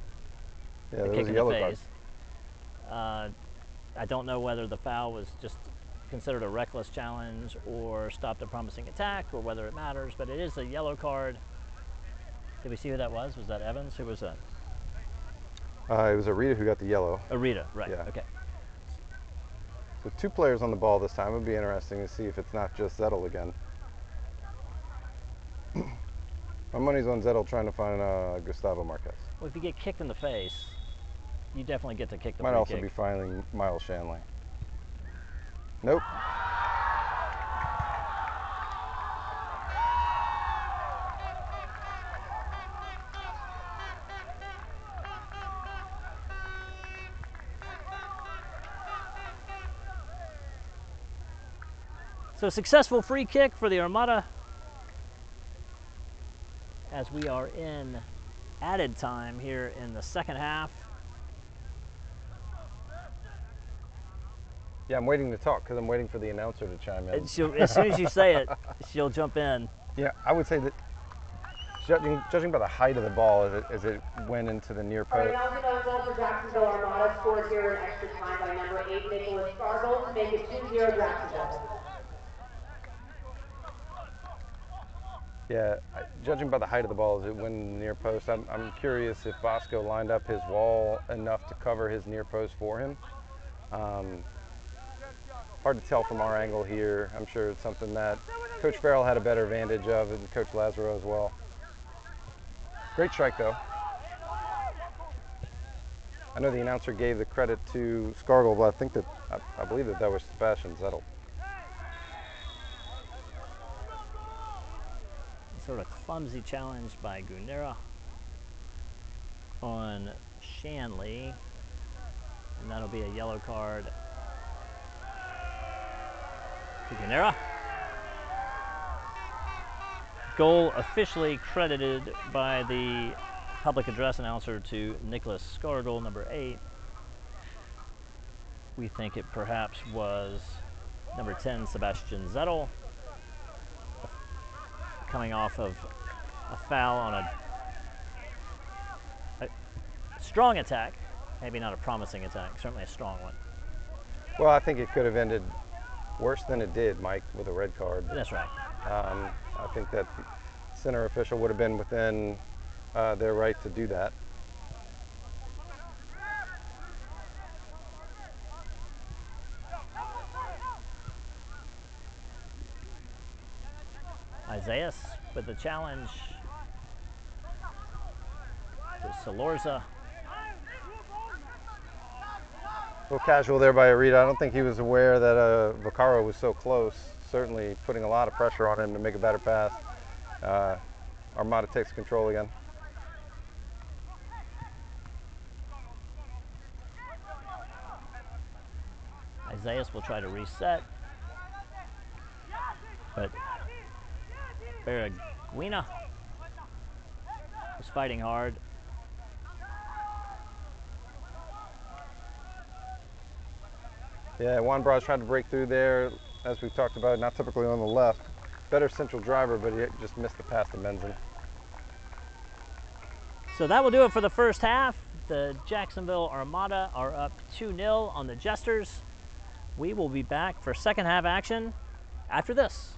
yeah, A there kick was a in yellow the card. face. I don't know whether the foul was just considered a reckless challenge or stopped a promising attack or whether it matters, but it is a yellow card. Did we see who that was? Was that Evans? Who was that? It was Arita who got the yellow. Arita, right, Yeah. okay. So 2 players on the ball this time. It would be interesting to see if it's not just Zettel again. My money's on Zettel trying to find Gustavo Marquez. Well, if you get kicked in the face, you definitely get to kick the Might free also kick. be finding Miles Shanley. Nope. So successful free kick for the Armada as we are in added time here in the second half. Yeah, I'm waiting to talk because I'm waiting for the announcer to chime in. And as soon as you say it, she'll jump in. Yeah, I would say that judging by the height of the ball as it went into the near All right, post. announcing on goal for Jacksonville, Armada scored here in extra time by number 8, Nicholas Scargill, to make it 2-0 Jacksonville. Yeah, judging by the height of the ball as it went in the near post, I'm curious if Bosco lined up his wall enough to cover his near post for him. Hard to tell from our angle here. I'm sure it's something that Coach Farrell had a better advantage of, and Coach Lazaro as well. Great strike though. I know the announcer gave the credit to Scargill, but I believe that was Sebastian Zettel. Sort of clumsy challenge by Gunera on Shanley, and that'll be a yellow card to Gunera. Goal officially credited by the public address announcer to Nicholas Scargill, number 8. We think it perhaps was number 10, Sebastian Zettel, coming off of a foul on a strong attack, maybe not a promising attack, certainly a strong one. Well, I think it could have ended worse than it did, Mike, with a red card. That's right. I think that the center official would have been within their right to do that. Isaias with the challenge to Salorza. A little casual there by Arita. I don't think he was aware that Vaccaro was so close, certainly putting a lot of pressure on him to make a better pass. Armada takes control again. Isaias will try to reset, but Barraguina was fighting hard. Yeah, Juan Braz tried to break through there, as we've talked about, not typically on the left. Better central driver, but he just missed the pass to Menzin. So that will do it for the first half. The Jacksonville Armada are up 2-0 on the Jesters. We will be back for second half action after this.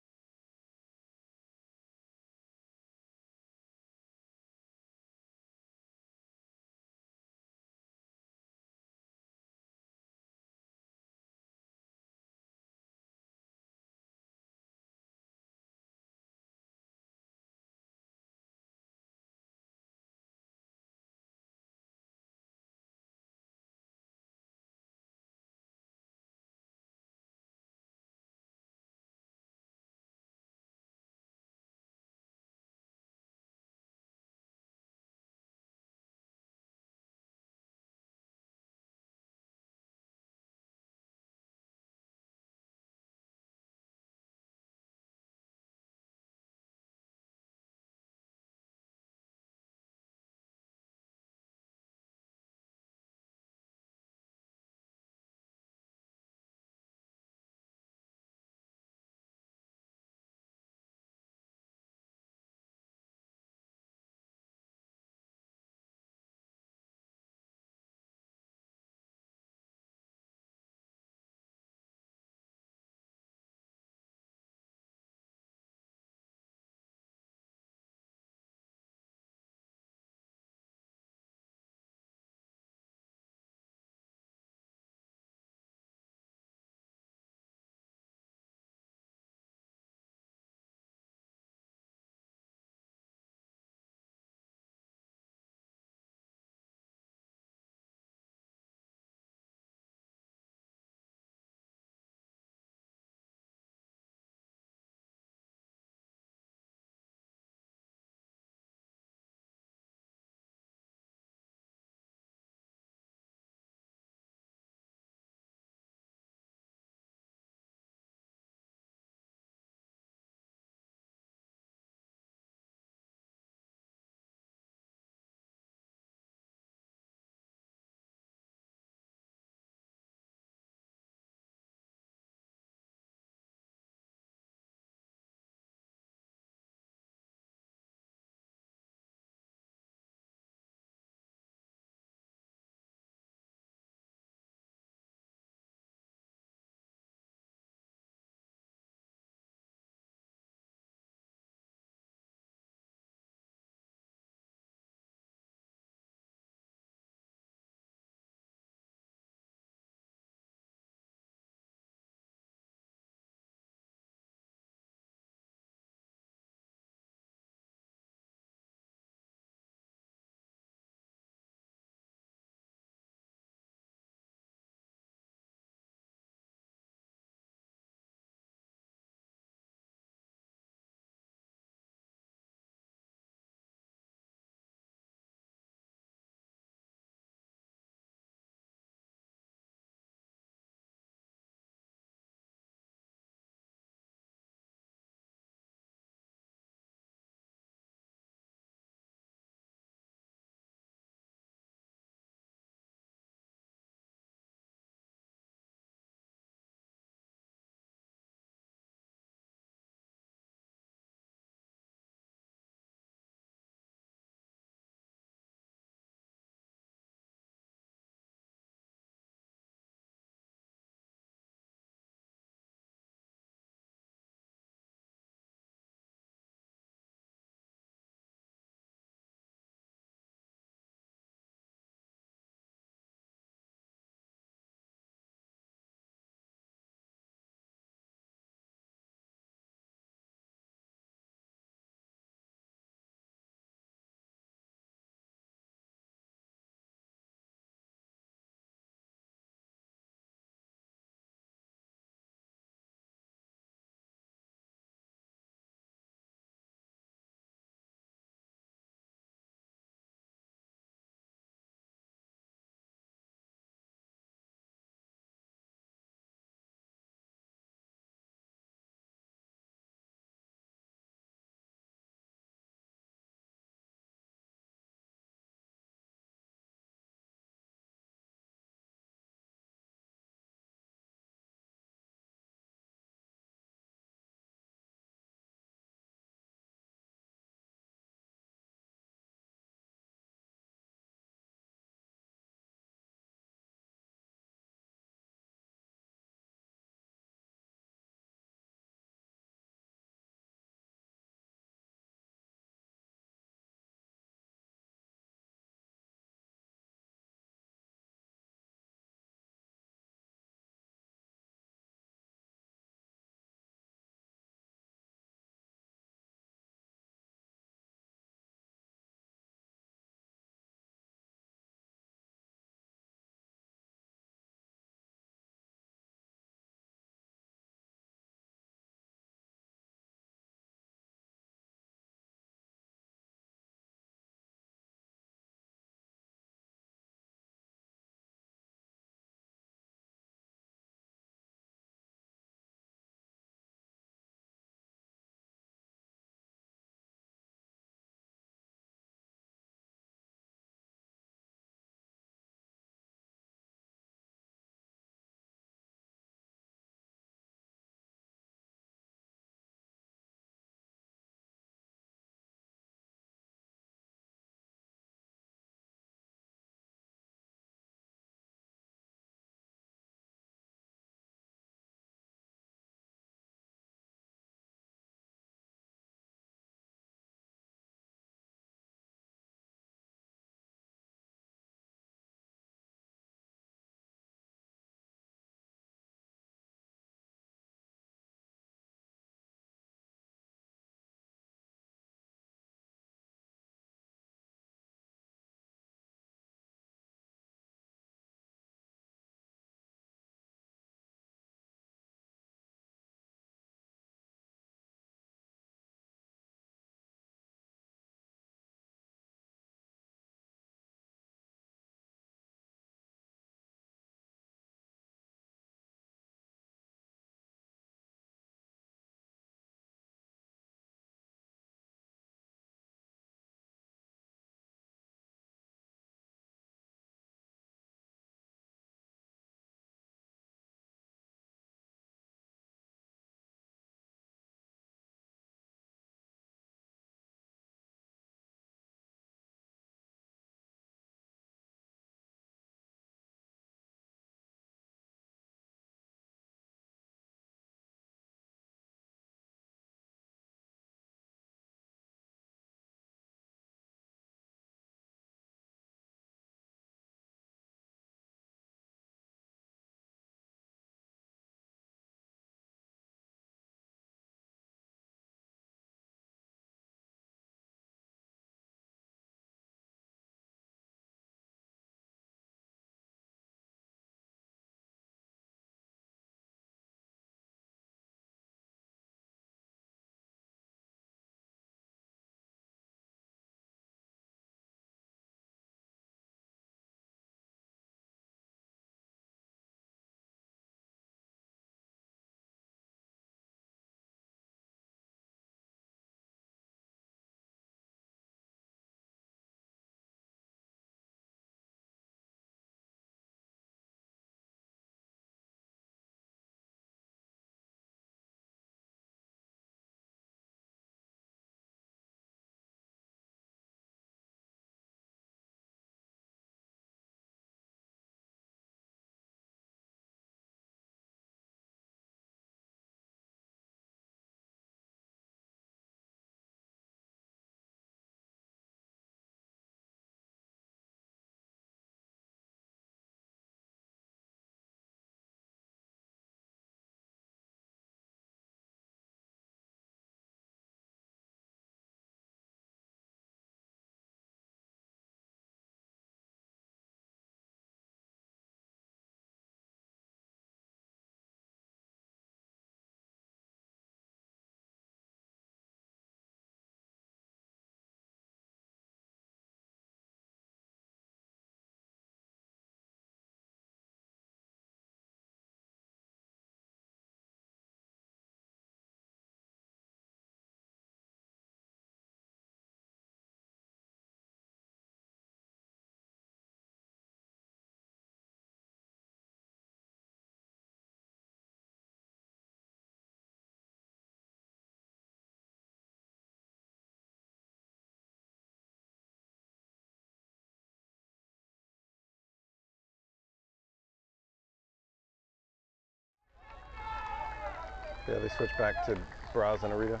Yeah, they switch back to Braz and Arita.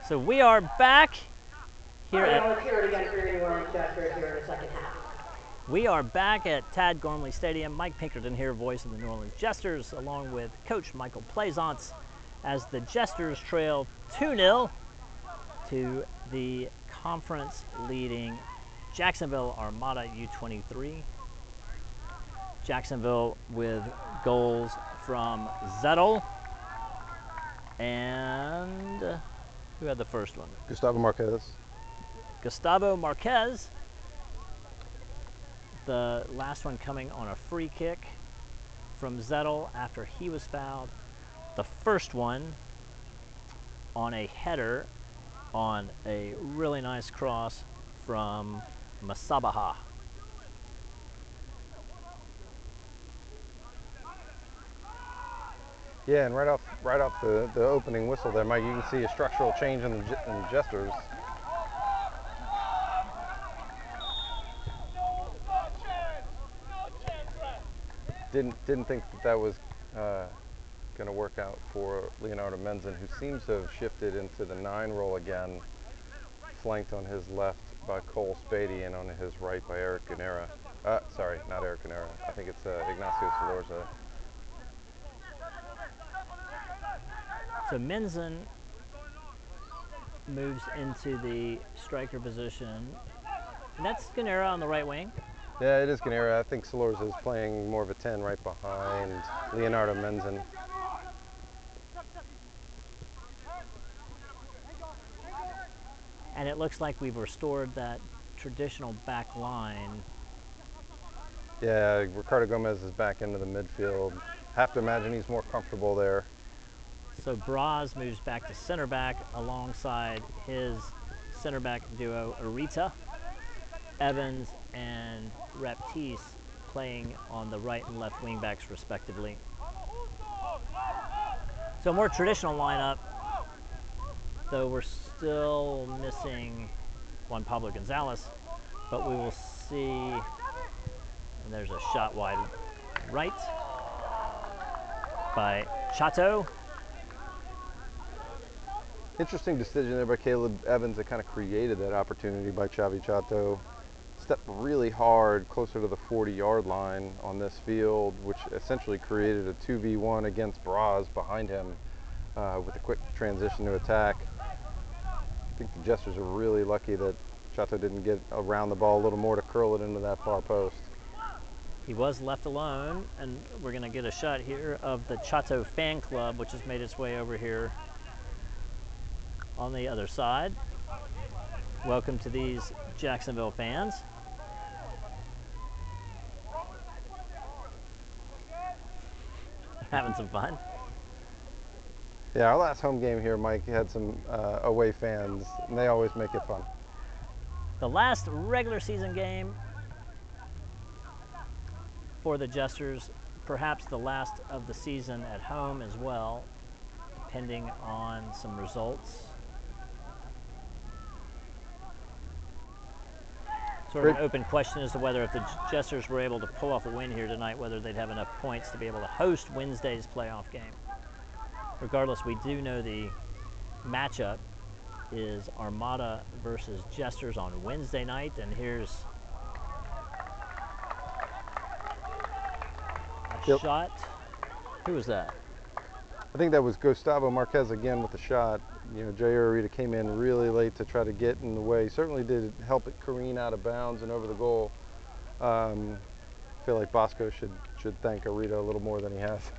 So we are back here All right, at. y'all, let's hear it again for your New Orleans Jesters here in the second half. We are back at Tad Gormley Stadium. Mike Pinkerton here, voice of the New Orleans Jesters, along with Coach Michael Plaisance, as the Jesters trail 2-0 to the conference-leading Jacksonville Armada U-23. Jacksonville with goals from Zettel and who had the first one? Gustavo Marquez. Gustavo Marquez. The last one coming on a free kick from Zettel after he was fouled. The first one on a header on a really nice cross from Masabaha. Yeah, and right off the opening whistle there, Mike, you can see a structural change in the Jesters. Didn't think that was going to work out for Leonardo Menzin, who seems to have shifted into the 9 role again, flanked on his left by Cole Spady and on his right by Eric Guinera. Sorry, not Eric Guinera. I think it's Ignacio Solorza. So Menzin moves into the striker position. And that's Guinera on the right wing. Yeah, it is Guinera. I think Solorza is playing more of a 10 right behind Leonardo Menzin. And it looks like we've restored that traditional back line. Yeah, Ricardo Gomez is back into the midfield. Have to imagine he's more comfortable there. So Braz moves back to center back alongside his center back duo Arita. Evans and Reptis playing on the right and left wing backs respectively. So a more traditional lineup, though we're still missing Juan Pablo Gonzalez, but we will see, and there's a shot wide right by Chato. Interesting decision there by Caleb Evans that kind of created that opportunity by Xavi Chato. Stepped really hard closer to the 40-yard line on this field, which essentially created a 2v1 against Braz behind him with a quick transition to attack. I think the Jesters are really lucky that Chato didn't get around the ball a little more to curl it into that far post. He was left alone, and we're going to get a shot here of the Chato fan club, which has made its way over here on the other side. Welcome to these Jacksonville fans. Having some fun. Yeah, our last home game here, Mike, had some away fans, and they always make it fun. The last regular season game for the Jesters, perhaps the last of the season at home as well, depending on some results. Sort of an open question as to whether if the Jesters were able to pull off a win here tonight, whether they'd have enough points to be able to host Wednesday's playoff game. Regardless, we do know the matchup is Armada versus Jesters on Wednesday night, and here's a shot. Who was that? I think that was Gustavo Marquez again with the shot. You know, Jair Arita came in really late to try to get in the way. Certainly did help it careen out of bounds and over the goal. I feel like Bosco should thank Arita a little more than he has.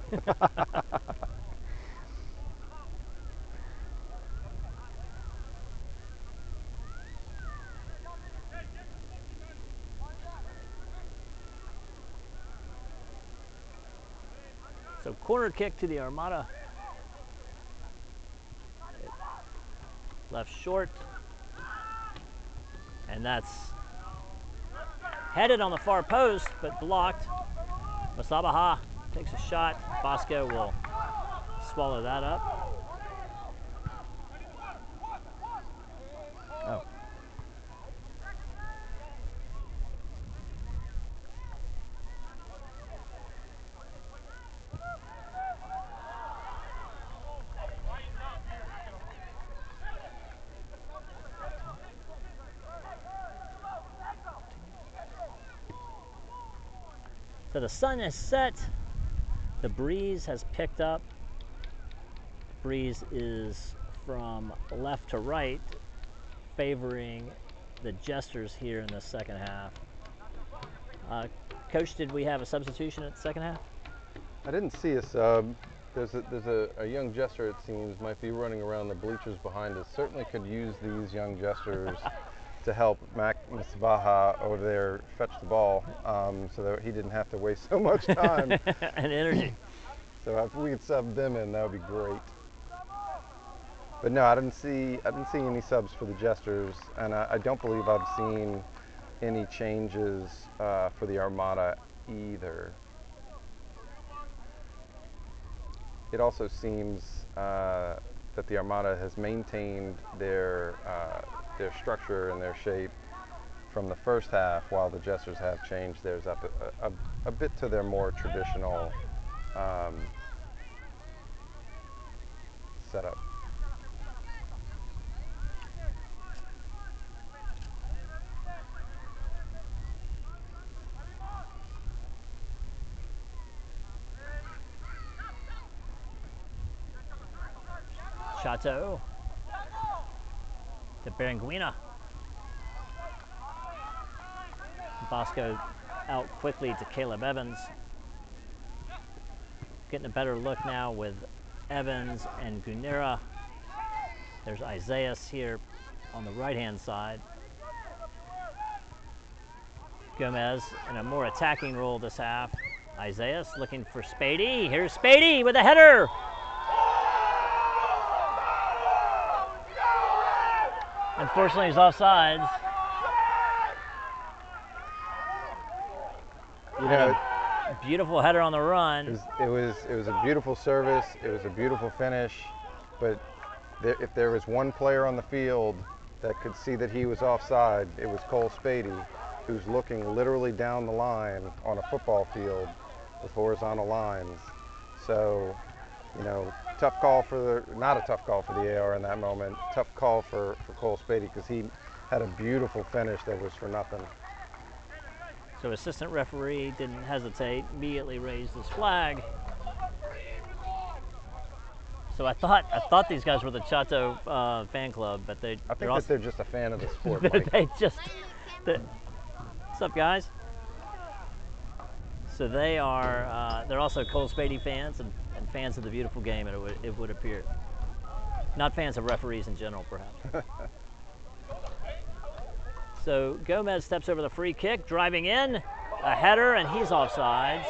So corner kick to the Armada. Left short. And that's headed on the far post, but blocked. Masabaha takes a shot. Bosco will swallow that up. Oh. So the sun is set. The breeze has picked up. The breeze is from left to right, favoring the Jesters here in the second half. Coach, did we have a substitution at the second half? I didn't see a sub. There's a young Jester, it seems, might be running around the bleachers behind us. Certainly could use these young Jesters to help Mac Misbaha over there fetch the ball, so that he didn't have to waste so much time and energy. So if we could sub them in, that would be great. But no, I didn't see any subs for the Jesters, and I don't believe I've seen any changes for the Armada either. It also seems that the Armada has maintained their structure and their shape from the first half, while the Jesters have changed theirs up a bit to their more traditional setup. Chateau to Berenguina. Bosco out quickly to Caleb Evans. Getting a better look now with Evans and Gunera. There's Isaias here on the right-hand side. Gomez in a more attacking role this half. Isaias looking for Spady. Here's Spady with a header. Unfortunately, he's offsides. You know, beautiful header on the run. It was a beautiful service. It was a beautiful finish. But if there was one player on the field that could see that he was offside, it was Cole Spady, who's looking literally down the line on a football field with horizontal lines. So, you know, not a tough call for the AR in that moment. Tough call for Cole Spady, because he had a beautiful finish that was for nothing. So assistant referee didn't hesitate, immediately raised his flag. So I thought these guys were the Chateau fan club, but I think that they're just a fan of the sport. Mike. What's up, guys? So they are they're also Cole Spady fans and fans of the beautiful game, it would appear. Not fans of referees in general, perhaps. So Gomez steps over the free kick, driving in, a header, and he's offsides.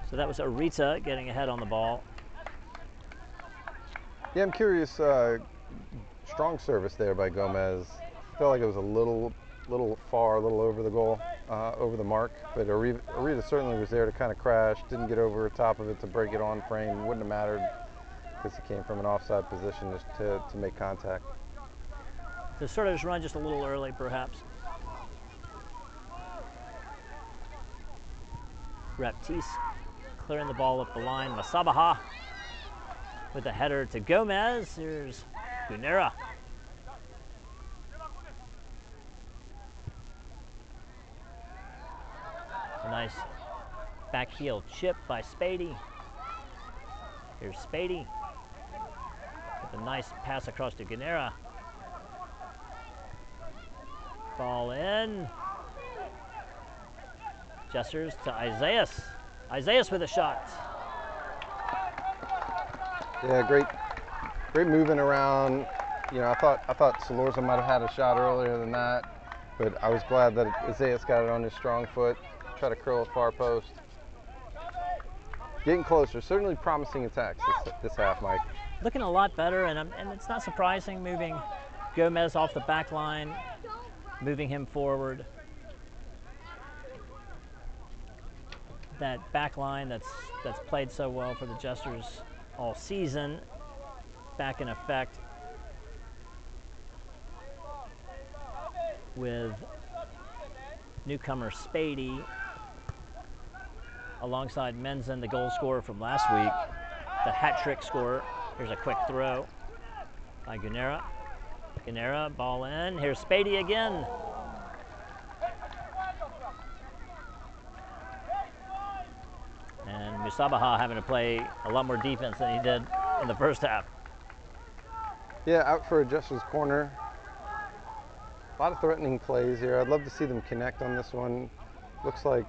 So that was Arita getting ahead on the ball. Yeah, I'm curious. Strong service there by Gomez. Felt like it was a little far, a little over the goal, over the mark. But Arita certainly was there to kind of crash. Didn't get over the top of it to break it on frame. Wouldn't have mattered because he came from an offside position to make contact. So sort of just run just a little early, perhaps. Raptiste clearing the ball up the line. Masabaha with a header to Gomez. Here's Gunera. A nice back heel chip by Spady. Here's Spady with a nice pass across to Gunera. Ball in. Jesters to Isaias. Isaias with a shot. Yeah, great moving around. you know, I thought Salorza might have had a shot earlier than that, but I was glad that Isaias got it on his strong foot. Try to curl his far post. Getting closer. Certainly promising attacks this half, Mike. Looking a lot better, and it's not surprising moving Gomez off the back line, moving him forward. That back line that's played so well for the Jesters all season, back in effect with newcomer Spady alongside Menzen, the goal scorer from last week, the hat trick scorer. Here's a quick throw by Gunera. Gunera, ball in. Here's Spady again. And Musabaha having to play a lot more defense than he did in the first half. Yeah, out for a Jesters corner. A lot of threatening plays here. I'd love to see them connect on this one. Looks like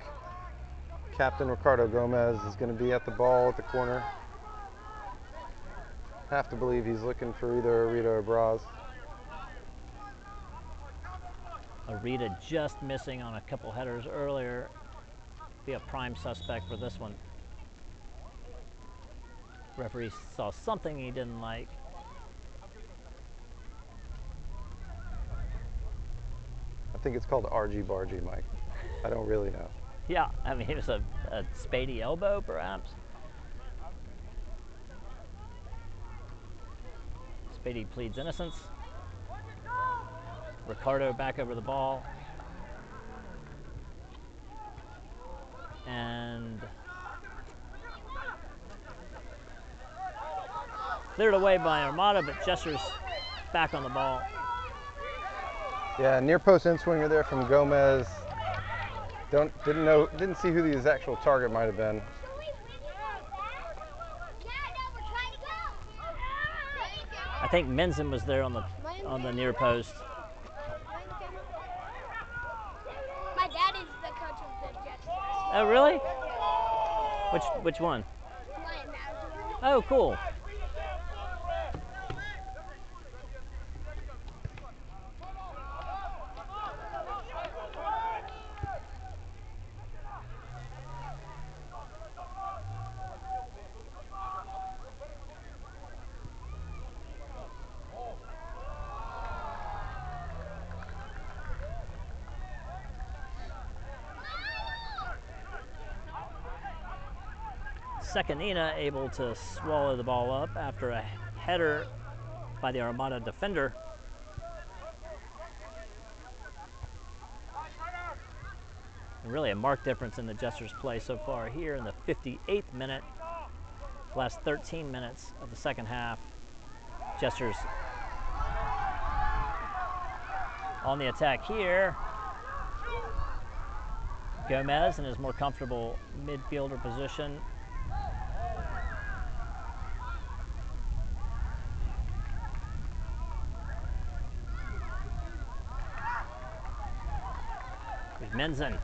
Captain Ricardo Gomez is going to be at the ball at the corner. Have to believe he's looking for either Arita or Braz. Arita just missing on a couple headers earlier. Be a prime suspect for this one. Referee saw something he didn't like. I think it's called argy-bargy, Mike. I don't really know. Yeah, I mean, it was a Spady elbow, perhaps. Spady pleads innocence. Ricardo back over the ball. And cleared away by Armada, but Jesters back on the ball. Yeah, near post in swinger there from Gomez. Didn't see who his actual target might have been. I think Menzen was there on the near post. My dad is the coach of the Jesters. Oh, really? Which one? Oh, cool. Sekanina able to swallow the ball up after a header by the Armada defender. And really a marked difference in the Jesters' play so far here in the 58th minute, last 13 minutes of the second half. Jesters on the attack here. Gomez in his more comfortable midfielder position. Here's Menzen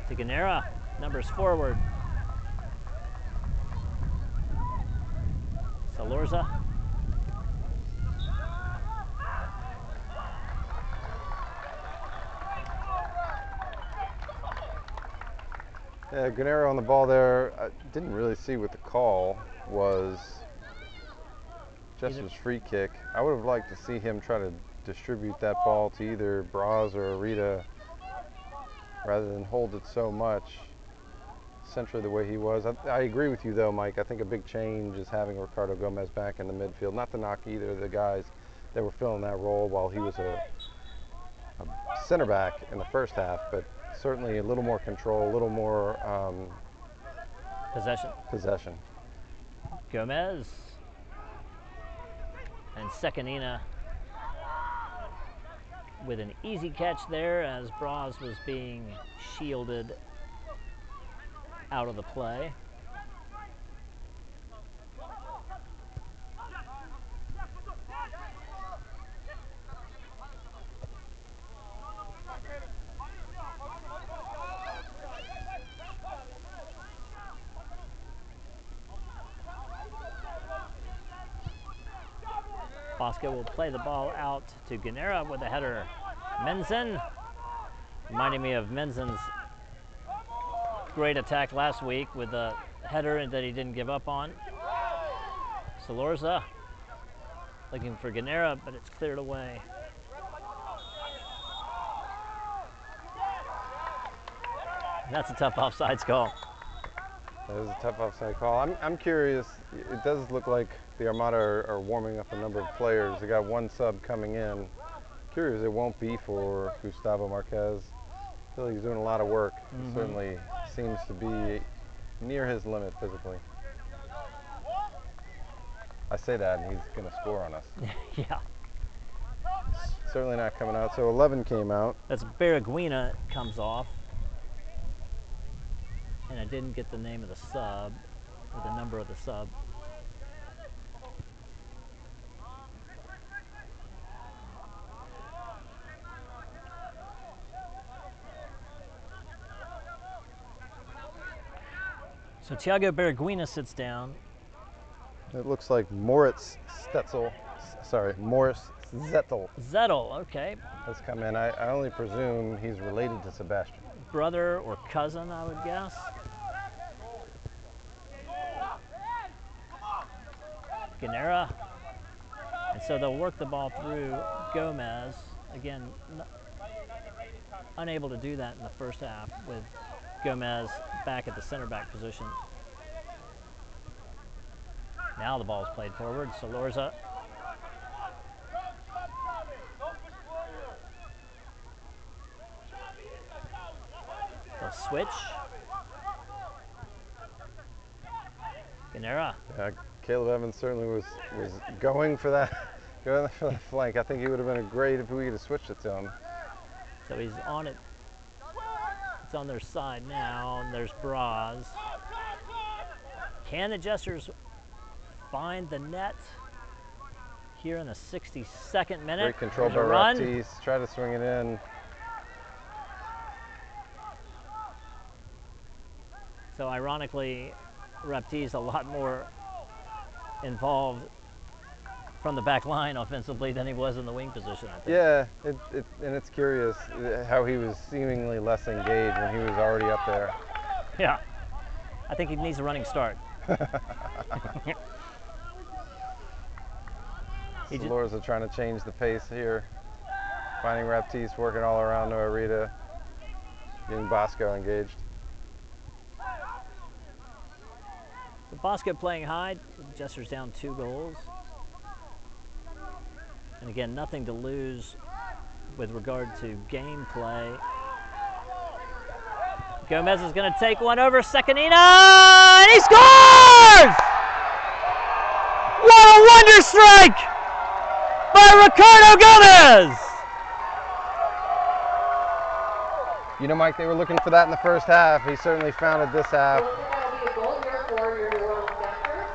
to Gunera, numbers forward. Salorza. Yeah, Gunera on the ball there. I didn't really see what the call was. Jesters' free kick. I would have liked to see him try to distribute that ball to either Braz or Arita rather than hold it so much centrally the way he was. I agree with you though, Mike. I think a big change is having Ricardo Gomez back in the midfield. Not to knock either of the guys that were filling that role while he was a center back in the first half, but certainly a little more control, a little more possession. Gomez and Sekanina with an easy catch there as Braz was being shielded out of the play. Bosco will play the ball out to Guinera with a header. Menzen, reminding me of Menzen's great attack last week with a header that he didn't give up on. Salorza looking for Guinera, but it's cleared away. That's a tough offsides call. That is a tough offside call. I'm curious. It does look like the Armada are warming up a number of players. They got one sub coming in. Curious it won't be for Gustavo Marquez. I feel like he's doing a lot of work. He certainly seems to be near his limit physically. I say that and he's going to score on us. Yeah. Certainly not coming out. So 11 came out. That's Barraguina comes off. And I didn't get the name of the sub, or the number of the sub. So Thiago Barraguina sits down. It looks like Morris Zettel Zettel, okay. has come in. I only presume he's related to Sebastian. Brother or cousin, I would guess. Guinera. And so they'll work the ball through Gomez. Again, unable to do that in the first half with Gomez back at the center back position. Now the ball is played forward. Salorza. They'll switch. Guinera. Yeah, Caleb Evans certainly was going for that flank. I think he would have been great if we could have switched it to him. So he's on it. It's on their side now, and there's Braz. Can the Jesters find the net here in the 62nd minute? Great control by Baptiste. Try to swing it in. So ironically, Raptiste a lot more involved from the back line offensively than he was in the wing position, I think. Yeah, and it's curious how he was seemingly less engaged when he was already up there. Yeah, I think he needs a running start. Salorza trying to change the pace here. Finding Raptiste, working all around Noarita, getting Bosco engaged. So Bosco playing high, Jesters down 2 goals. And again, nothing to lose with regard to gameplay. Gomez is going to take one over Secanina, and he scores! What a wonder strike by Ricardo Gomez! You know, Mike, they were looking for that in the first half. He certainly found it this half. That'll be a goal here for your New Orleans Jesters.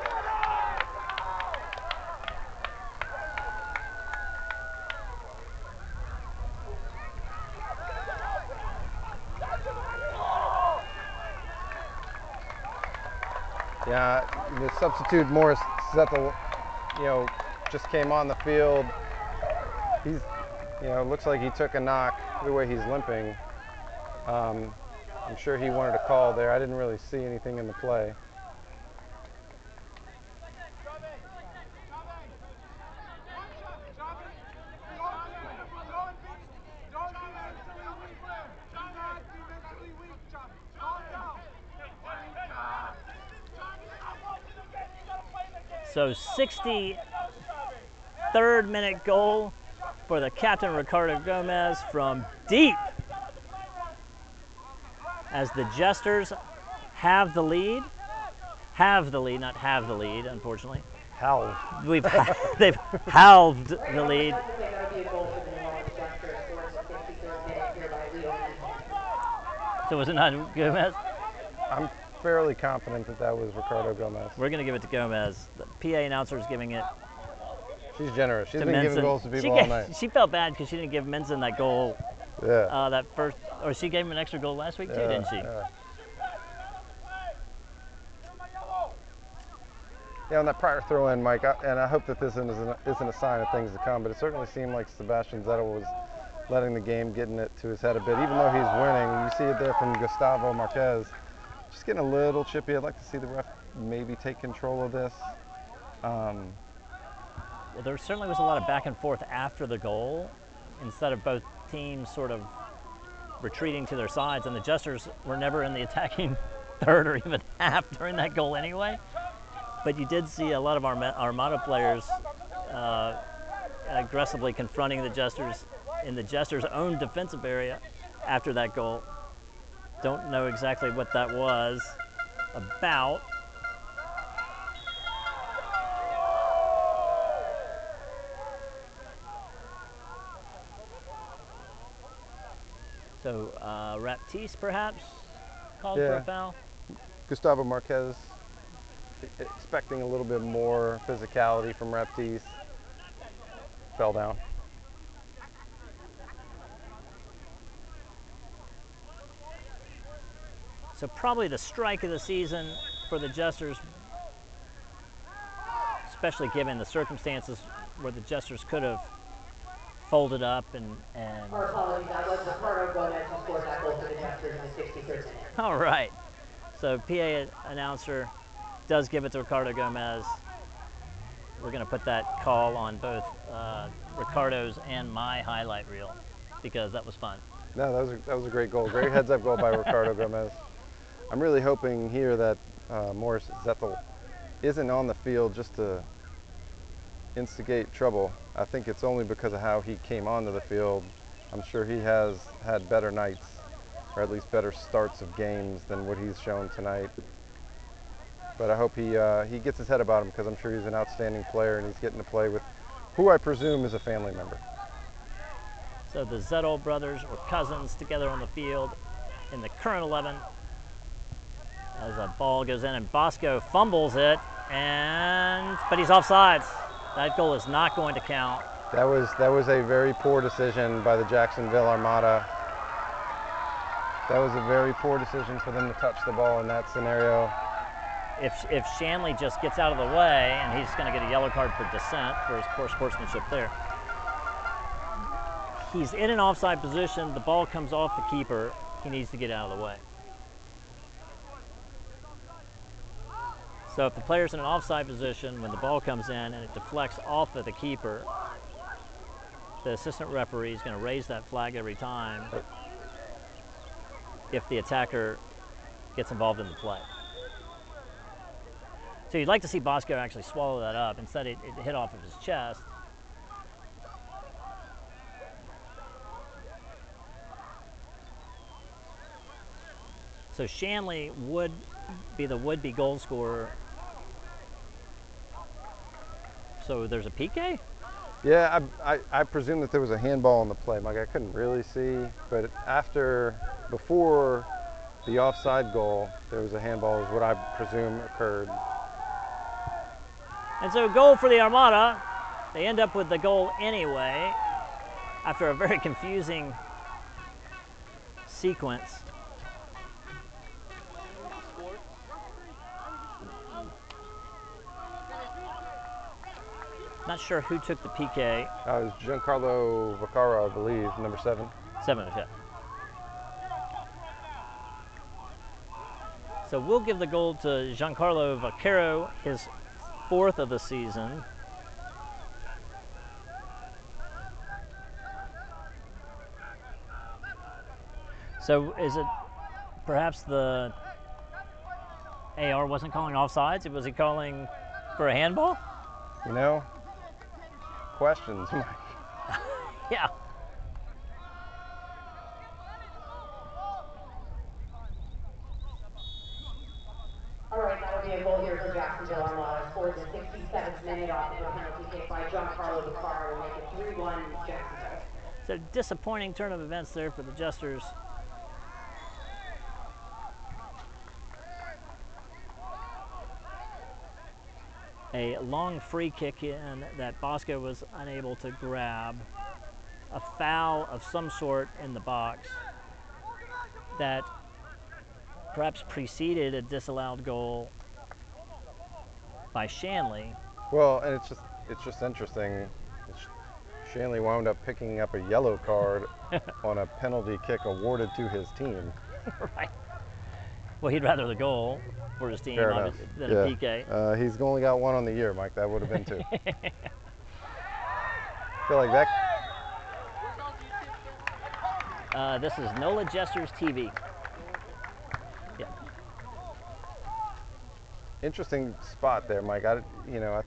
Yeah, the substitute Morris Zettel, just came on the field. He's, looks like he took a knock the way he's limping. I'm sure he wanted a call there. I didn't really see anything in the play. So 63rd minute goal for the captain Ricardo Gomez from deep as the Jesters have the lead. Have the lead, not have the lead, unfortunately. They've halved the lead. That would be a goal for the New Orleans Jesters, scored in the 63rd minute here by Leo Menzen. So was it not Gomez? I'm fairly confident that was Ricardo Gomez. We're going to give it to Gomez. The PA announcer is giving it. She's generous. She's to been Menzen. giving goals to people all night. She felt bad because she didn't give Menzen that goal. Yeah. That first, or she gave him an extra goal last week too, didn't she? Yeah. Yeah, on that prior throw in, Mike, and I hope that this isn't a sign of things to come, but it certainly seemed like Sebastian Zettel was letting the game getting it to his head a bit. Even though he's winning, you see it there from Gustavo Marquez. Just getting a little chippy. I'd like to see the ref maybe take control of this. Well, there certainly was a lot of back and forth after the goal, instead of both teams sort of retreating to their sides, and the Jesters were never in the attacking third or even half during that goal anyway. But you did see a lot of Armada players aggressively confronting the Jesters in the Jesters' own defensive area after that goal. Don't know exactly what that was about. So Raptiste perhaps called for a foul. Gustavo Marquez expecting a little bit more physicality from Raptiste. Fell down. So probably the strike of the season for the Jesters, especially given the circumstances where the Jesters could have folded up and Our apologies, that was Ricardo Gomez who scored that goal for the Jesters in the 63rd minute. All right. So PA announcer does give it to Ricardo Gomez. We're going to put that call on both Ricardo's and my highlight reel because that was fun. No, that was a great goal. Great heads-up goal by Ricardo Gomez. I'm really hoping here that Morris Zettel isn't on the field just to instigate trouble. I think it's only because of how he came onto the field. I'm sure he has had better nights, or at least better starts of games than what he's shown tonight. But I hope he gets his head about him because I'm sure he's an outstanding player and he's getting to play with who I presume is a family member. So the Zettel brothers or cousins together on the field in the current 11 as a ball goes in and Bosco fumbles it, but he's offsides. That goal is not going to count. That was a very poor decision by the Jacksonville Armada. That was a very poor decision for them to touch the ball in that scenario. If Shanley just gets out of the way, and he's going to get a yellow card for dissent for his poor sportsmanship there. He's in an offside position. The ball comes off the keeper. He needs to get out of the way. So if the player's in an offside position, when the ball comes in and it deflects off of the keeper, the assistant referee is going to raise that flag every time if the attacker gets involved in the play. So you'd like to see Bosco actually swallow that up. Instead, it hit off of his chest. So Shanley would be the would-be goal scorer. So there's a PK? Yeah, I presume that there was a handball on the play, Mike. I couldn't really see, but before the offside goal, there was a handball is what I presume occurred. And so goal for the Armada. They end up with the goal anyway after a very confusing sequence. Not sure who took the PK. It was Giancarlo Vaccaro, I believe, number 7. 7, yeah. So we'll give the goal to Giancarlo Vaccaro, his 4th of the season. So is it perhaps the AR wasn't calling offsides? Was he calling for a handball? You know, questions, Mike. Yeah. All right, that'll be a goal here for Jacksonville Armada. Scores in 67th minute off of a penalty kick by Giancarlo Vaccaro to make it 3-1 Jacksonville. So disappointing turn of events there for the Jesters. A long free kick in that Bosco was unable to grab. A foul of some sort in the box that perhaps preceded a disallowed goal. by Shanley. Well, and it's just interesting. Shanley wound up picking up a yellow card on a penalty kick awarded to his team. Right. Well, he'd rather the goal for his team Fair enough. than Yeah. a PK. He's only got one on the year, Mike. That would have been two. I feel like that. This is NOLA Jesters TV. Yeah. Interesting spot there, Mike. I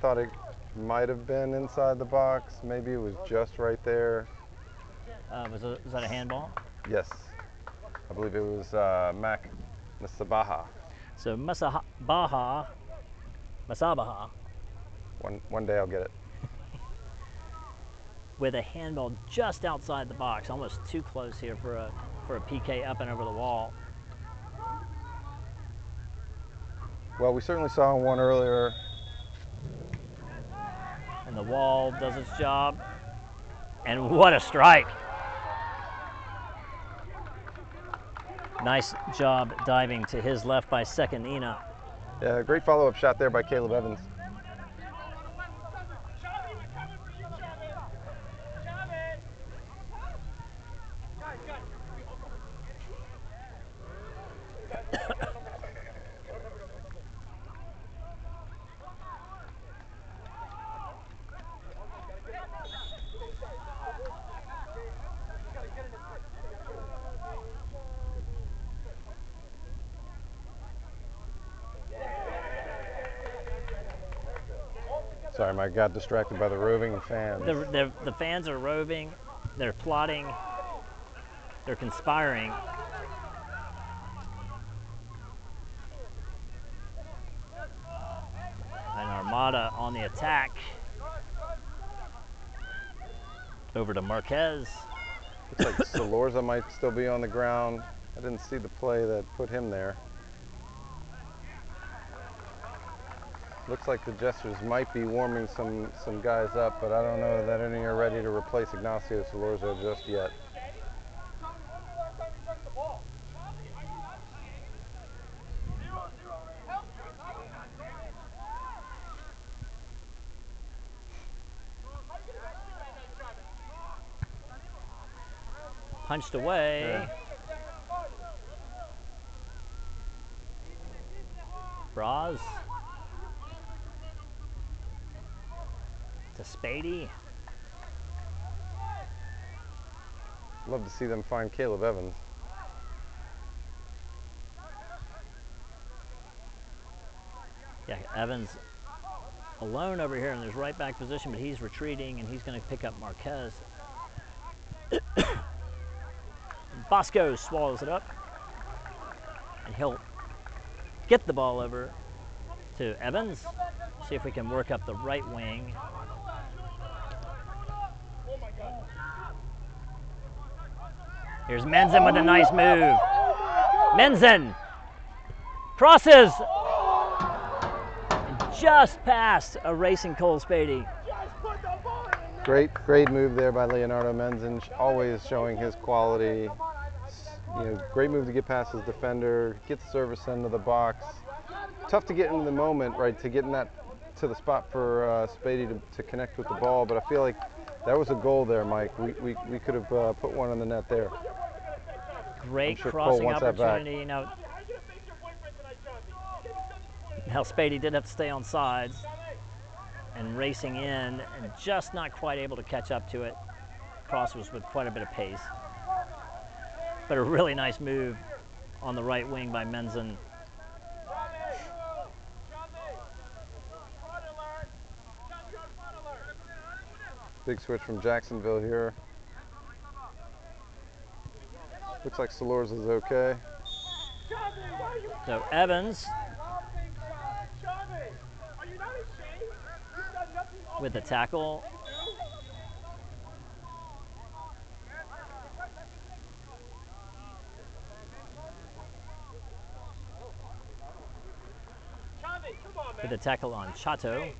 thought it might have been inside the box. Maybe it was just right there. Was that a handball? Yes. I believe it was Mac Masabaha. So Masabaha. One day I'll get it. With a handball just outside the box, almost too close here for a PK up and over the wall. Well, we certainly saw one earlier. And the wall does its job. And what a strike. Nice job diving to his left by second Ina. Yeah, great follow-up shot there by Caleb Evans. Sorry, Mike, got distracted by the roving fans. The fans are roving, they're plotting, they're conspiring. And Armada on the attack. Over to Marquez. Looks like Salorza might still be on the ground. I didn't see the play that put him there. Looks like the Jesters might be warming some guys up, but I don't know that any are ready to replace Ignacio Salorza just yet. Punched away. Yeah. Braz. To Spady. Love to see them find Caleb Evans. Yeah, Evans alone over here in his right back position, but he's retreating and he's going to pick up Marquez. Bosco swallows it up, and he'll get the ball over to Evans. See if we can work up the right wing. Here's Menzen with a nice move. Menzen crosses just past a racing Cole Spady. Great move there by Leonardo Menzen, always showing his quality. Great move to get past his defender, get the service into the box. Tough to get into the moment, right, to get in that to the spot for Spady to connect with the ball, but I feel like that was a goal there, Mike. We could have put one in the net there. Great sure crossing Cole wants that back. opportunity. Now Spady did have to stay on sides and racing in and just not quite able to catch up to it. Cross was with quite a bit of pace. But a really nice move on the right wing by Menzen. Big switch from Jacksonville here. Looks like Salorza's okay. So Evans with the tackle. With the tackle on Chato.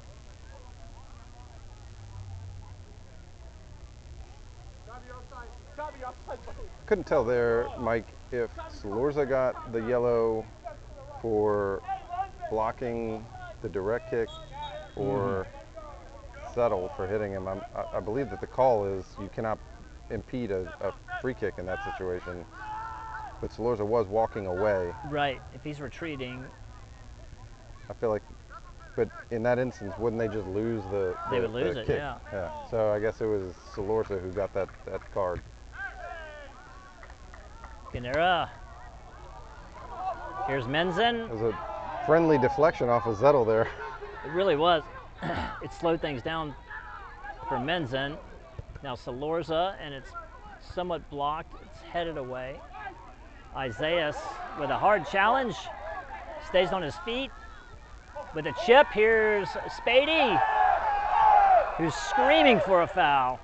Couldn't tell there, Mike, if Salorza got the yellow for blocking the direct kick or settle for hitting him. I believe that the call is you cannot impede a free kick in that situation. But Salorza was walking away. Right. If he's retreating, I feel like, but in that instance, wouldn't they just lose the they would lose the it, kick? yeah. So I guess it was Salorza who got that card. Guinera. Here's Menzen. It was a friendly deflection off of Zettel there. It really was. It slowed things down for Menzen. Now Salorza, and it's somewhat blocked. It's headed away. Isaias with a hard challenge. Stays on his feet. With a chip, here's Spady, who's screaming for a foul.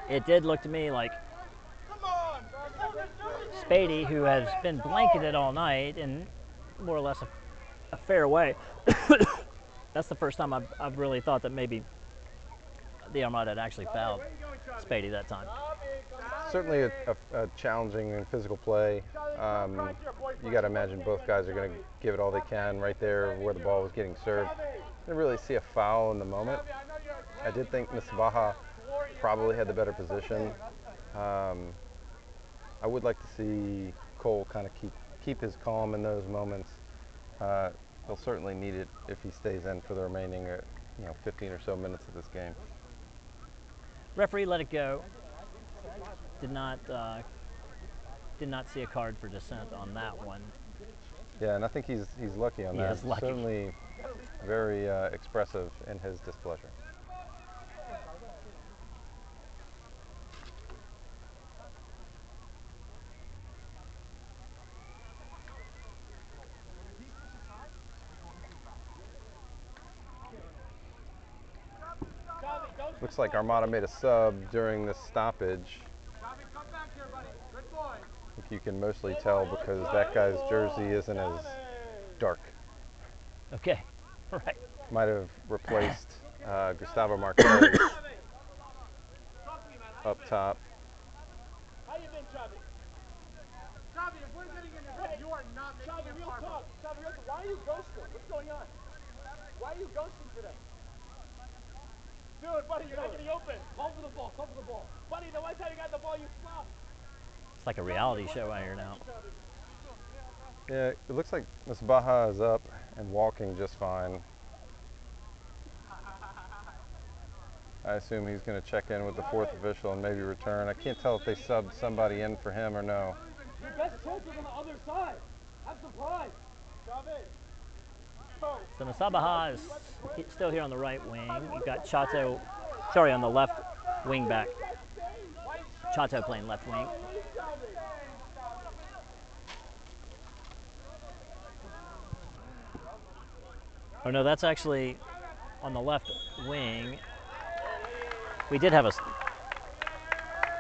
It did look to me like Spady, who has been blanketed all night in more or less a fair way. That's the first time I've really thought that maybe the Armada had actually fouled Spady that time. Certainly a challenging and physical play. You got to imagine both guys are going to give it all they can right there where the ball was getting served. I didn't really see a foul in the moment. I did think Misbaha probably had the better position. I would like to see Cole kind of keep his calm in those moments. He'll certainly need it if he stays in for the remaining 15 or so minutes of this game. Referee let it go. Did not see a card for dissent on that one. Yeah, and I think he's lucky on that. He is lucky. Certainly very expressive in his displeasure. Looks like Armada made a sub during this stoppage. I think you can mostly tell because that guy's jersey isn't as dark. Okay, right. Might have replaced Gustavo Marquez up top. How you been, Chavi? Chavi, if we're getting in your head, you are not making it far. Chavi, why are you ghosting? What's going on? Why are you ghosting today? Dude, buddy, you're not getting open. Call for the ball. Call for the ball. Buddy, the one time you got the ball, you flopped. It's like a reality show out here now. Yeah, it looks like Misbaha is up and walking just fine. I assume he's going to check in with the fourth official and maybe return. I can't tell if they subbed somebody in for him or no. Your best chance is on the other side. Have some pride. So Misabaha is still here on the right wing. You've got Chato, sorry, on the left wing back. Chato playing left wing. Oh no, that's actually on the left wing. We did have a.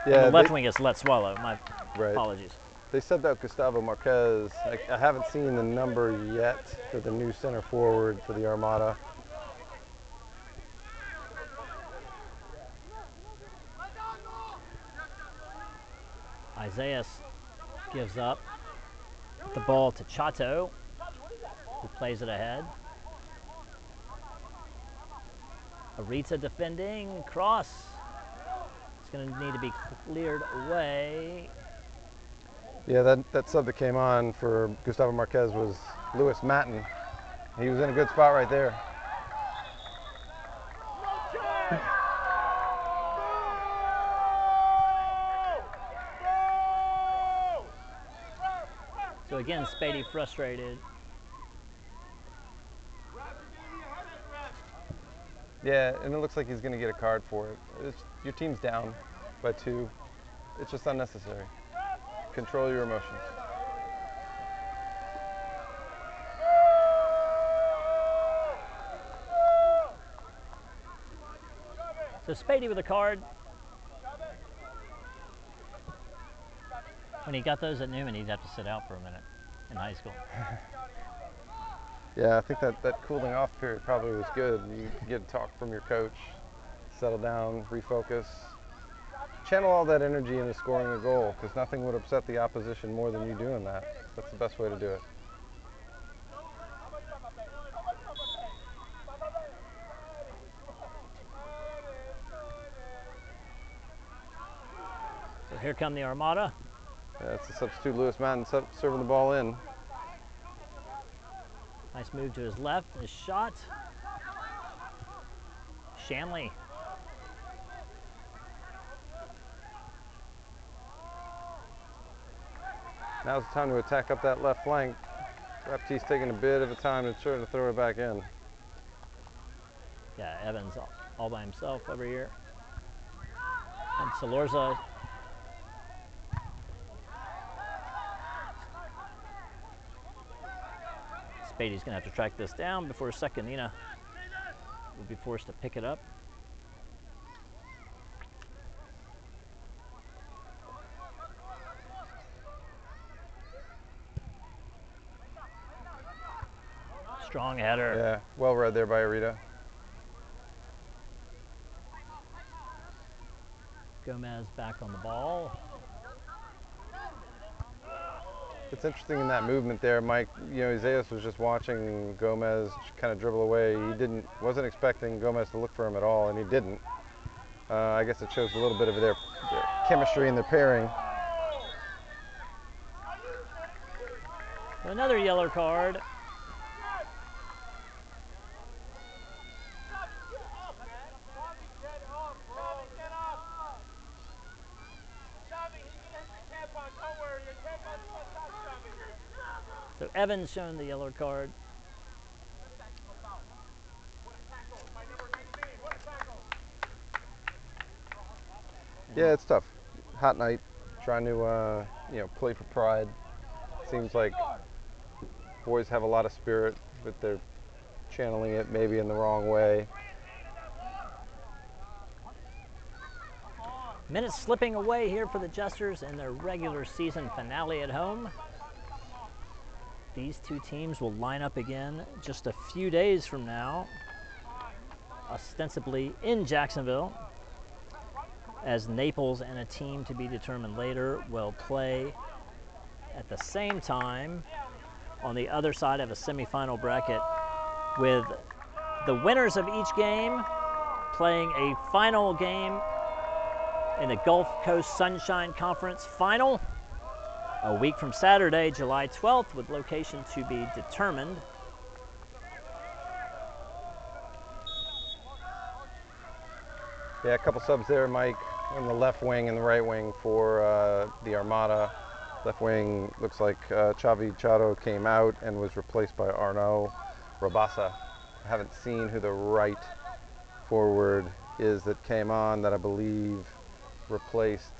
Yeah, the left wing is Let Swallow. My apologies. They subbed out Gustavo Marquez. I haven't seen the number yet for the new center forward for the Armada. Isaias gives up the ball to Chato, who plays it ahead. Arita defending, cross. It's going to need to be cleared away. Yeah, that sub that came on for Gustavo Marquez was Lewis Matten. He was in a good spot right there. So again, Spady frustrated. Yeah, and it looks like he's going to get a card for it. Your team's down by 2. It's just unnecessary. Control your emotions. So Spady with a card. When he got those at Newman, he'd have to sit out for a minute in high school. Yeah, I think that cooling off period probably was good. You get a talk from your coach, settle down, refocus. channel all that energy into scoring a goal, because nothing would upset the opposition more than you doing that. That's the best way to do it. So here come the Armada. That's the substitute, Lewis Madden, serving the ball in. Nice move to his left, his shot. Shanley. Now's the time to attack up that left flank. Repte's taking a bit of a time to try to throw it back in. Yeah, Evans all by himself over here. And Salorza. Spady's gonna have to track this down before Sekanina will be forced to pick it up. Strong header. Yeah, well read there by Arita. Gomez back on the ball. It's interesting in that movement there, Mike. You know, Isaias was just watching Gomez kind of dribble away. He wasn't expecting Gomez to look for him at all, and he didn't. I guess it shows a little bit of their chemistry and their pairing. Another yellow card. So Evans shown the yellow card. Yeah, it's tough. Hot night, trying to play for pride. Seems like boys have a lot of spirit, but they're channeling it maybe in the wrong way. Minutes slipping away here for the Jesters in their regular season finale at home. These two teams will line up again just a few days from now, ostensibly in Jacksonville, as Naples and a team to be determined later will play at the same time on the other side of a semifinal bracket, with the winners of each game playing a final game in the Gulf Coast Sunshine Conference Final a week from Saturday, July 12th, with location to be determined. Yeah, a couple subs there, Mike, on the left wing and the right wing for the Armada. Left wing looks like Xavi Chado came out and was replaced by Arnaud Rabassa. I haven't seen who the right forward is that came on, that I believe replaced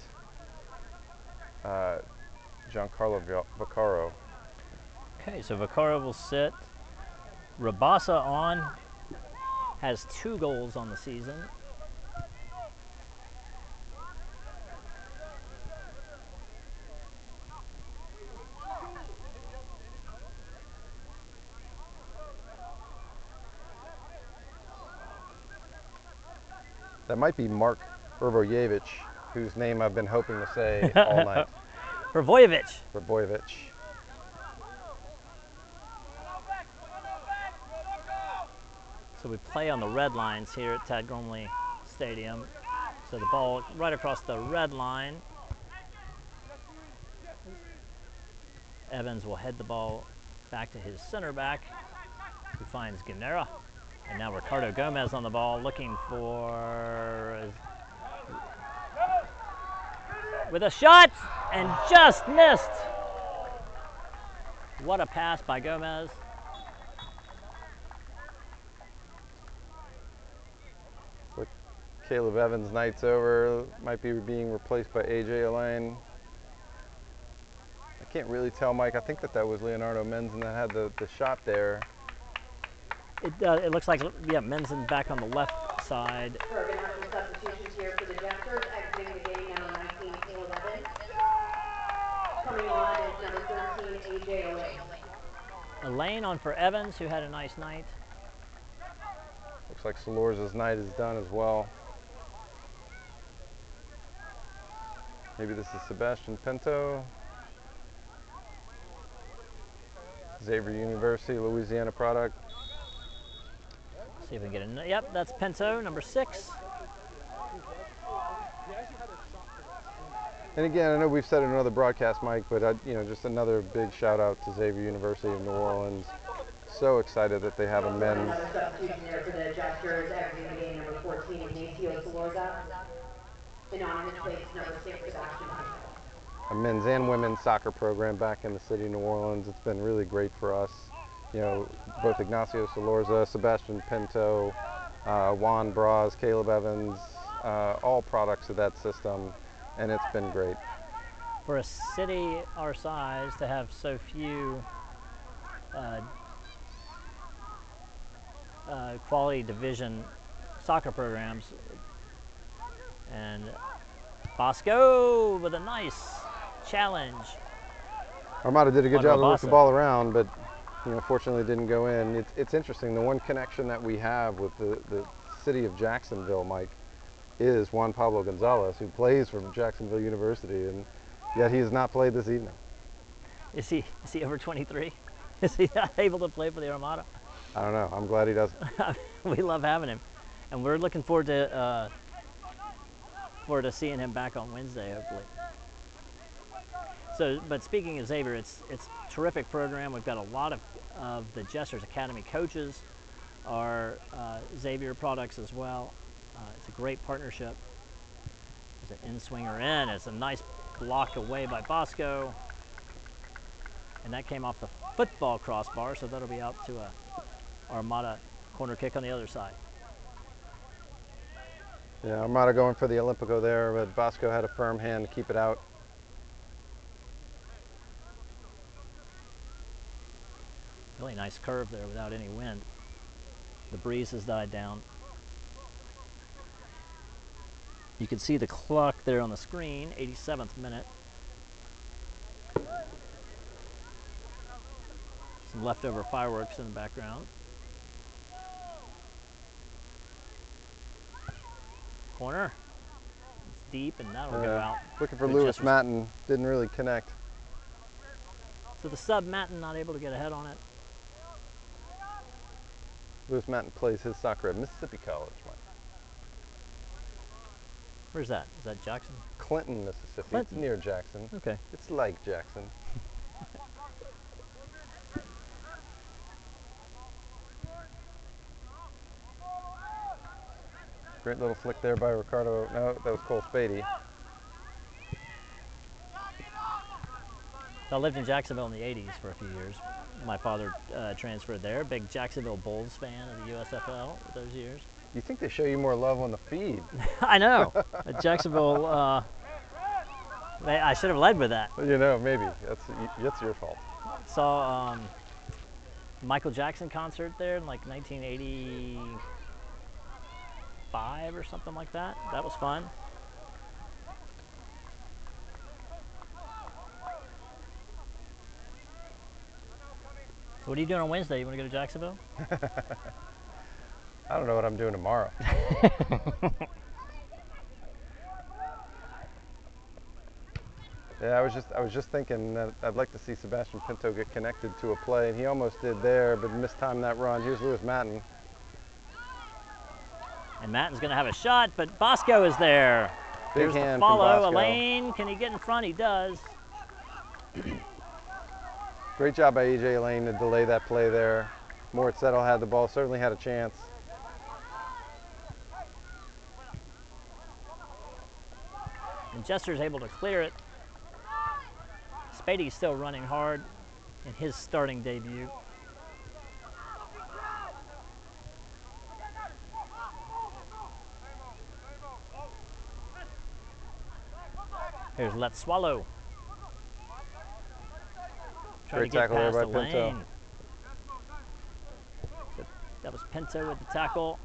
Giancarlo Vaccaro. Okay, so Vaccaro will sit. Rabassa on, has 2 goals on the season. That might be Mark Hrvojevic, whose name I've been hoping to say all night. Hrvojevic. Hrvojevic. So we play on the red lines here at Tad Gormley Stadium. So the ball right across the red line. Evans will head the ball back to his center back, who finds Guinera. And now Ricardo Gomez on the ball, looking for, with a shot, and just missed. What a pass by Gomez. With Caleb Evans' night's over, might be being replaced by AJ Elaine. I can't really tell, Mike. I think that was Leonardo Menzen that had the shot there. It looks like, yeah, Menzen back on the left side. We're going to have some substitutions here for the Jesters. Exiting the game, number 19, Caleb Evans. Coming on is number 13, AJ Elaine. Elaine on for Evans, who had a nice night. Looks like Salorza's night is done as well. Maybe this is Sebastian Pinto. Xavier University, Louisiana product. See if we can get it. Yep, that's Pinto, number 6. And again, I know we've said it in another broadcast, Mike, but just another big shout out to Xavier University of New Orleans. So excited that they have a men's. Another substitution there for the Jesters, exiting the game, number 14, Ignacio Salorza. And on in his place is number 6, Sebastian Pinto. A men's and women's soccer program back in the city of New Orleans. It's been really great for us. Both Ignacio Salorza, Sebastian Pinto, Juan Braz, Caleb Evans, all products of that system, and it's been great. For a city our size to have so few quality division soccer programs, and Bosco with a nice challenge. Armada did a good job to work the Rabasa. ball around, but fortunately it didn't go in. It's interesting. The one connection that we have with the city of Jacksonville, Mike, is Juan Pablo Gonzalez, who plays for Jacksonville University, and yet he has not played this evening. Is he over 23? Is he not able to play for the Armada? I don't know. I'm glad he doesn't. We love having him, and we're looking forward to seeing him back on Wednesday, hopefully. So, but speaking of Xavier, it's a terrific program. We've got a lot of the Jesters Academy coaches are Xavier products as well. It's a great partnership. There's an in-swinger in. It's a nice block away by Bosco. And that came off the football crossbar, so that'll be out to a Armada corner kick on the other side. Yeah, Armada going for the Olympico there, but Bosco had a firm hand to keep it out. Really nice curve there without any wind. The breeze has died down. You can see the clock there on the screen, 87th minute. Some leftover fireworks in the background. Corner. It's deep, and that'll go out. Looking for Good Lewis Jesters. Matten, didn't really connect. So the sub Matten not able to get ahead on it. Lewis Matten plays his soccer at Mississippi College, Mike. Where's that? Is that Jackson? Clinton, Mississippi. Clinton. It's near Jackson. Okay. It's like Jackson. Great little flick there by Ricardo. No, that was Cole Spady. I lived in Jacksonville in the 80s for a few years. My father transferred there. Big Jacksonville Bulls fan of the USFL those years. You think they show you more love on the feed? I know. Jacksonville, I should have led with that. Maybe. That's your fault. Saw Michael Jackson concert there in like 1985 or something like that. That was fun. So what are you doing on Wednesday? You want to go to Jacksonville? I don't know what I'm doing tomorrow. Yeah, I was just thinking that I'd like to see Sebastian Pinto get connected to a play, and he almost did there, but mistimed that run. Here's Lewis Matten. And Matten's going to have a shot, but Bosco is there. Big Here's hand the from follow. Bosco. Elaine, can he get in front? He does. Great job by E.J. Elaine to delay that play there. Mort Settle had the ball, certainly had a chance. And Jester's able to clear it. Spady's still running hard in his starting debut. Here's Let's Swallow. Trying to get tackle there past by Pinto. Elaine. So that was Pinto with the tackle.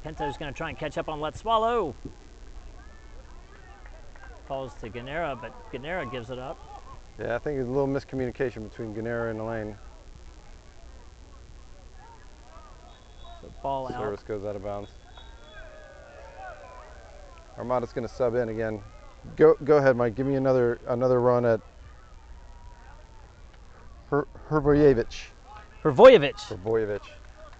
Pinto's going to try and catch up on Let's Swallow. Falls to Ganera, but Ganera gives it up. Yeah, I think there's a little miscommunication between Ganera and Elaine. So ball Service out. goes out of bounds. Armada's going to sub in again. Go ahead, Mike. Give me another run at Hrvojevic. Hrvojevic.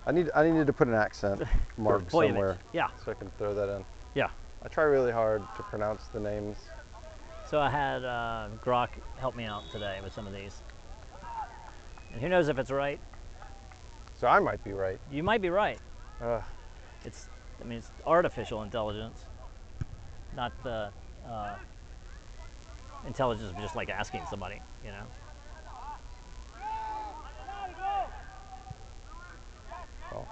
I needed to put an accent mark somewhere. Yeah. So I can throw that in. Yeah. I try really hard to pronounce the names. So I had Grok help me out today with some of these. And who knows if it's right? So I might be right. You might be right. It's artificial intelligence, not the intelligence of just like asking somebody, you know. Oh.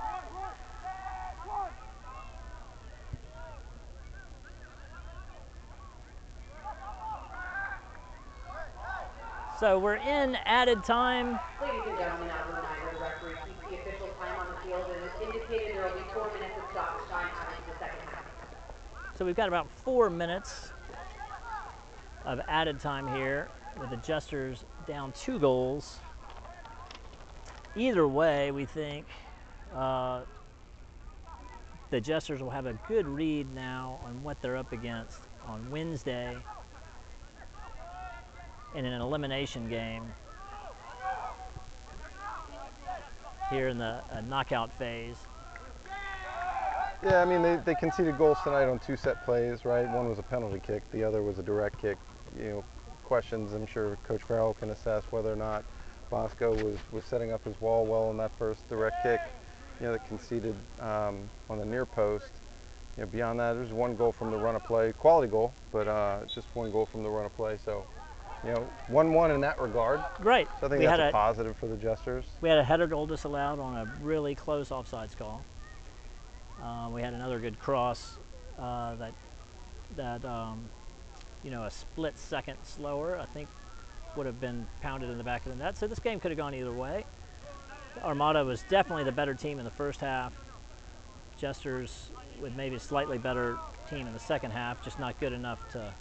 So we're in added time. Ladies and gentlemen, out of reminder, the referee keeps the official time on the field and has indicated there will be 4 minutes of stoppage time added to the second half. So we've got about 4 minutes of added time here with the Jesters down 2 goals. Either way, we think the Jesters will have a good read now on what they're up against on Wednesday in an elimination game here in the knockout phase. Yeah, I mean, they conceded goals tonight on 2 set plays, right? One was a penalty kick, the other was a direct kick. You know, questions I'm sure Coach Farrell can assess whether or not Bosco was setting up his wall well in that first direct kick, you know, that conceded on the near post. You know, beyond that, there's 1 goal from the run of play, quality goal, but just 1 goal from the run of play. So, you know, 1-1 in that regard. Right. So I think that's a positive for the Jesters. We had a header goal disallowed on a really close offsides call. We had another good cross that you know, a split second slower, I think would have been pounded in the back of the net. So this game could have gone either way. Armada was definitely the better team in the first half. Jesters with maybe a slightly better team in the second half, just not good enough to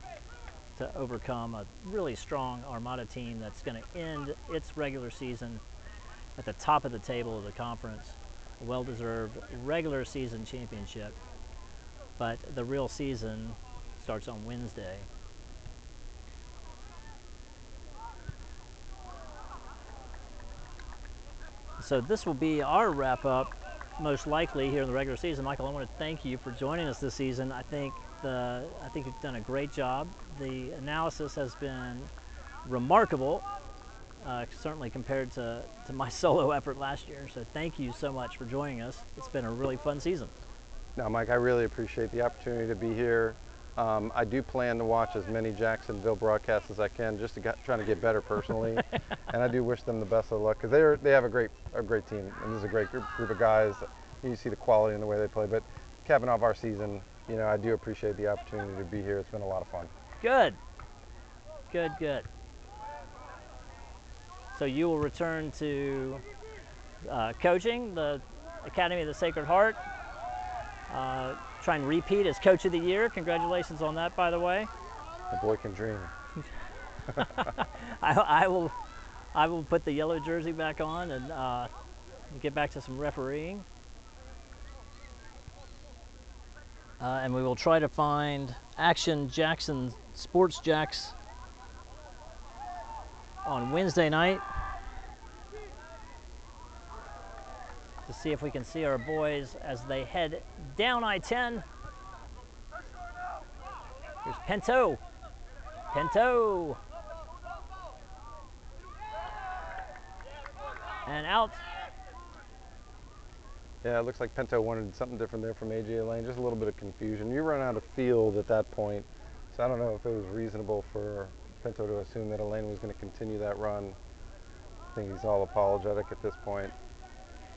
overcome a really strong Armada team that's going to end its regular season at the top of the table of the conference. A well-deserved regular season championship, but the real season starts on Wednesday. So this will be our wrap-up, most likely, here in the regular season. Michael, I want to thank you for joining us this season. I think you've done a great job. The analysis has been remarkable, certainly compared to my solo effort last year. So thank you so much for joining us. It's been a really fun season. No, Mike, I really appreciate the opportunity to be here. I do plan to watch as many Jacksonville broadcasts as I can, just to trying to get better personally. And I do wish them the best of luck, because they have a great team, and this is a great group of guys. You see the quality in the way they play. But capping off our season, you know, I do appreciate the opportunity to be here. It's been a lot of fun. Good. So you will return to coaching the Academy of the Sacred Heart. Try and repeat as Coach of the Year. Congratulations on that, by the way. The boy can dream. I will put the yellow jersey back on and get back to some refereeing. And we will try to find Action Jackson Sports Jacks on Wednesday night to see if we can see our boys as they head down I-10. Here's Pinto. And out. Yeah, it looks like Pinto wanted something different there from AJ Elaine. Just a little bit of confusion. You run out of field at that point, so I don't know if it was reasonable for Pinto to assume that Elaine was going to continue that run. I think he's all apologetic at this point.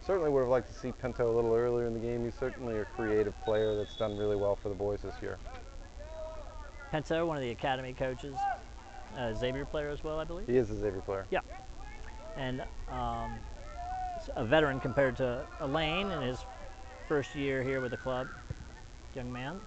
Certainly would have liked to see Pinto a little earlier in the game. He's certainly a creative player that's done really well for the boys this year. Pinto, one of the academy coaches, Xavier player as well, I believe. He is a Xavier player. Yeah, and a veteran compared to Elaine in his first year here with the club, young man.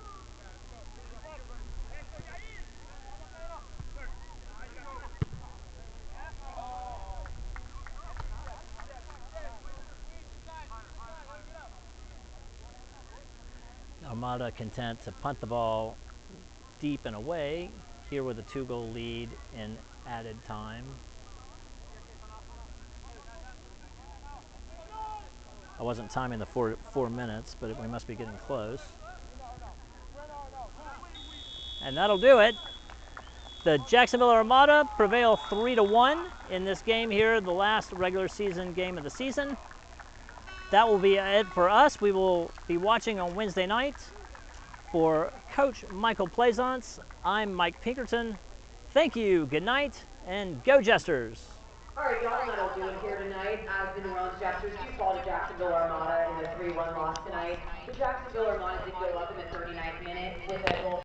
Armada content to punt the ball deep and away here with a 2-goal lead in added time. I wasn't timing the four minutes, but we must be getting close. And that'll do it. The Jacksonville Armada prevail 3-1 in this game here, the last regular season game of the season. That will be it for us. We will be watching on Wednesday night. For Coach Michael Plaisance, I'm Mike Pinkerton. Thank you, good night, and go Jesters! All right, y'all, that'll do it here tonight. As the New Orleans Jesters do fall to Jacksonville Armada in a 3-1 loss tonight. The Jacksonville Armada did go up in the 39th minute with a goal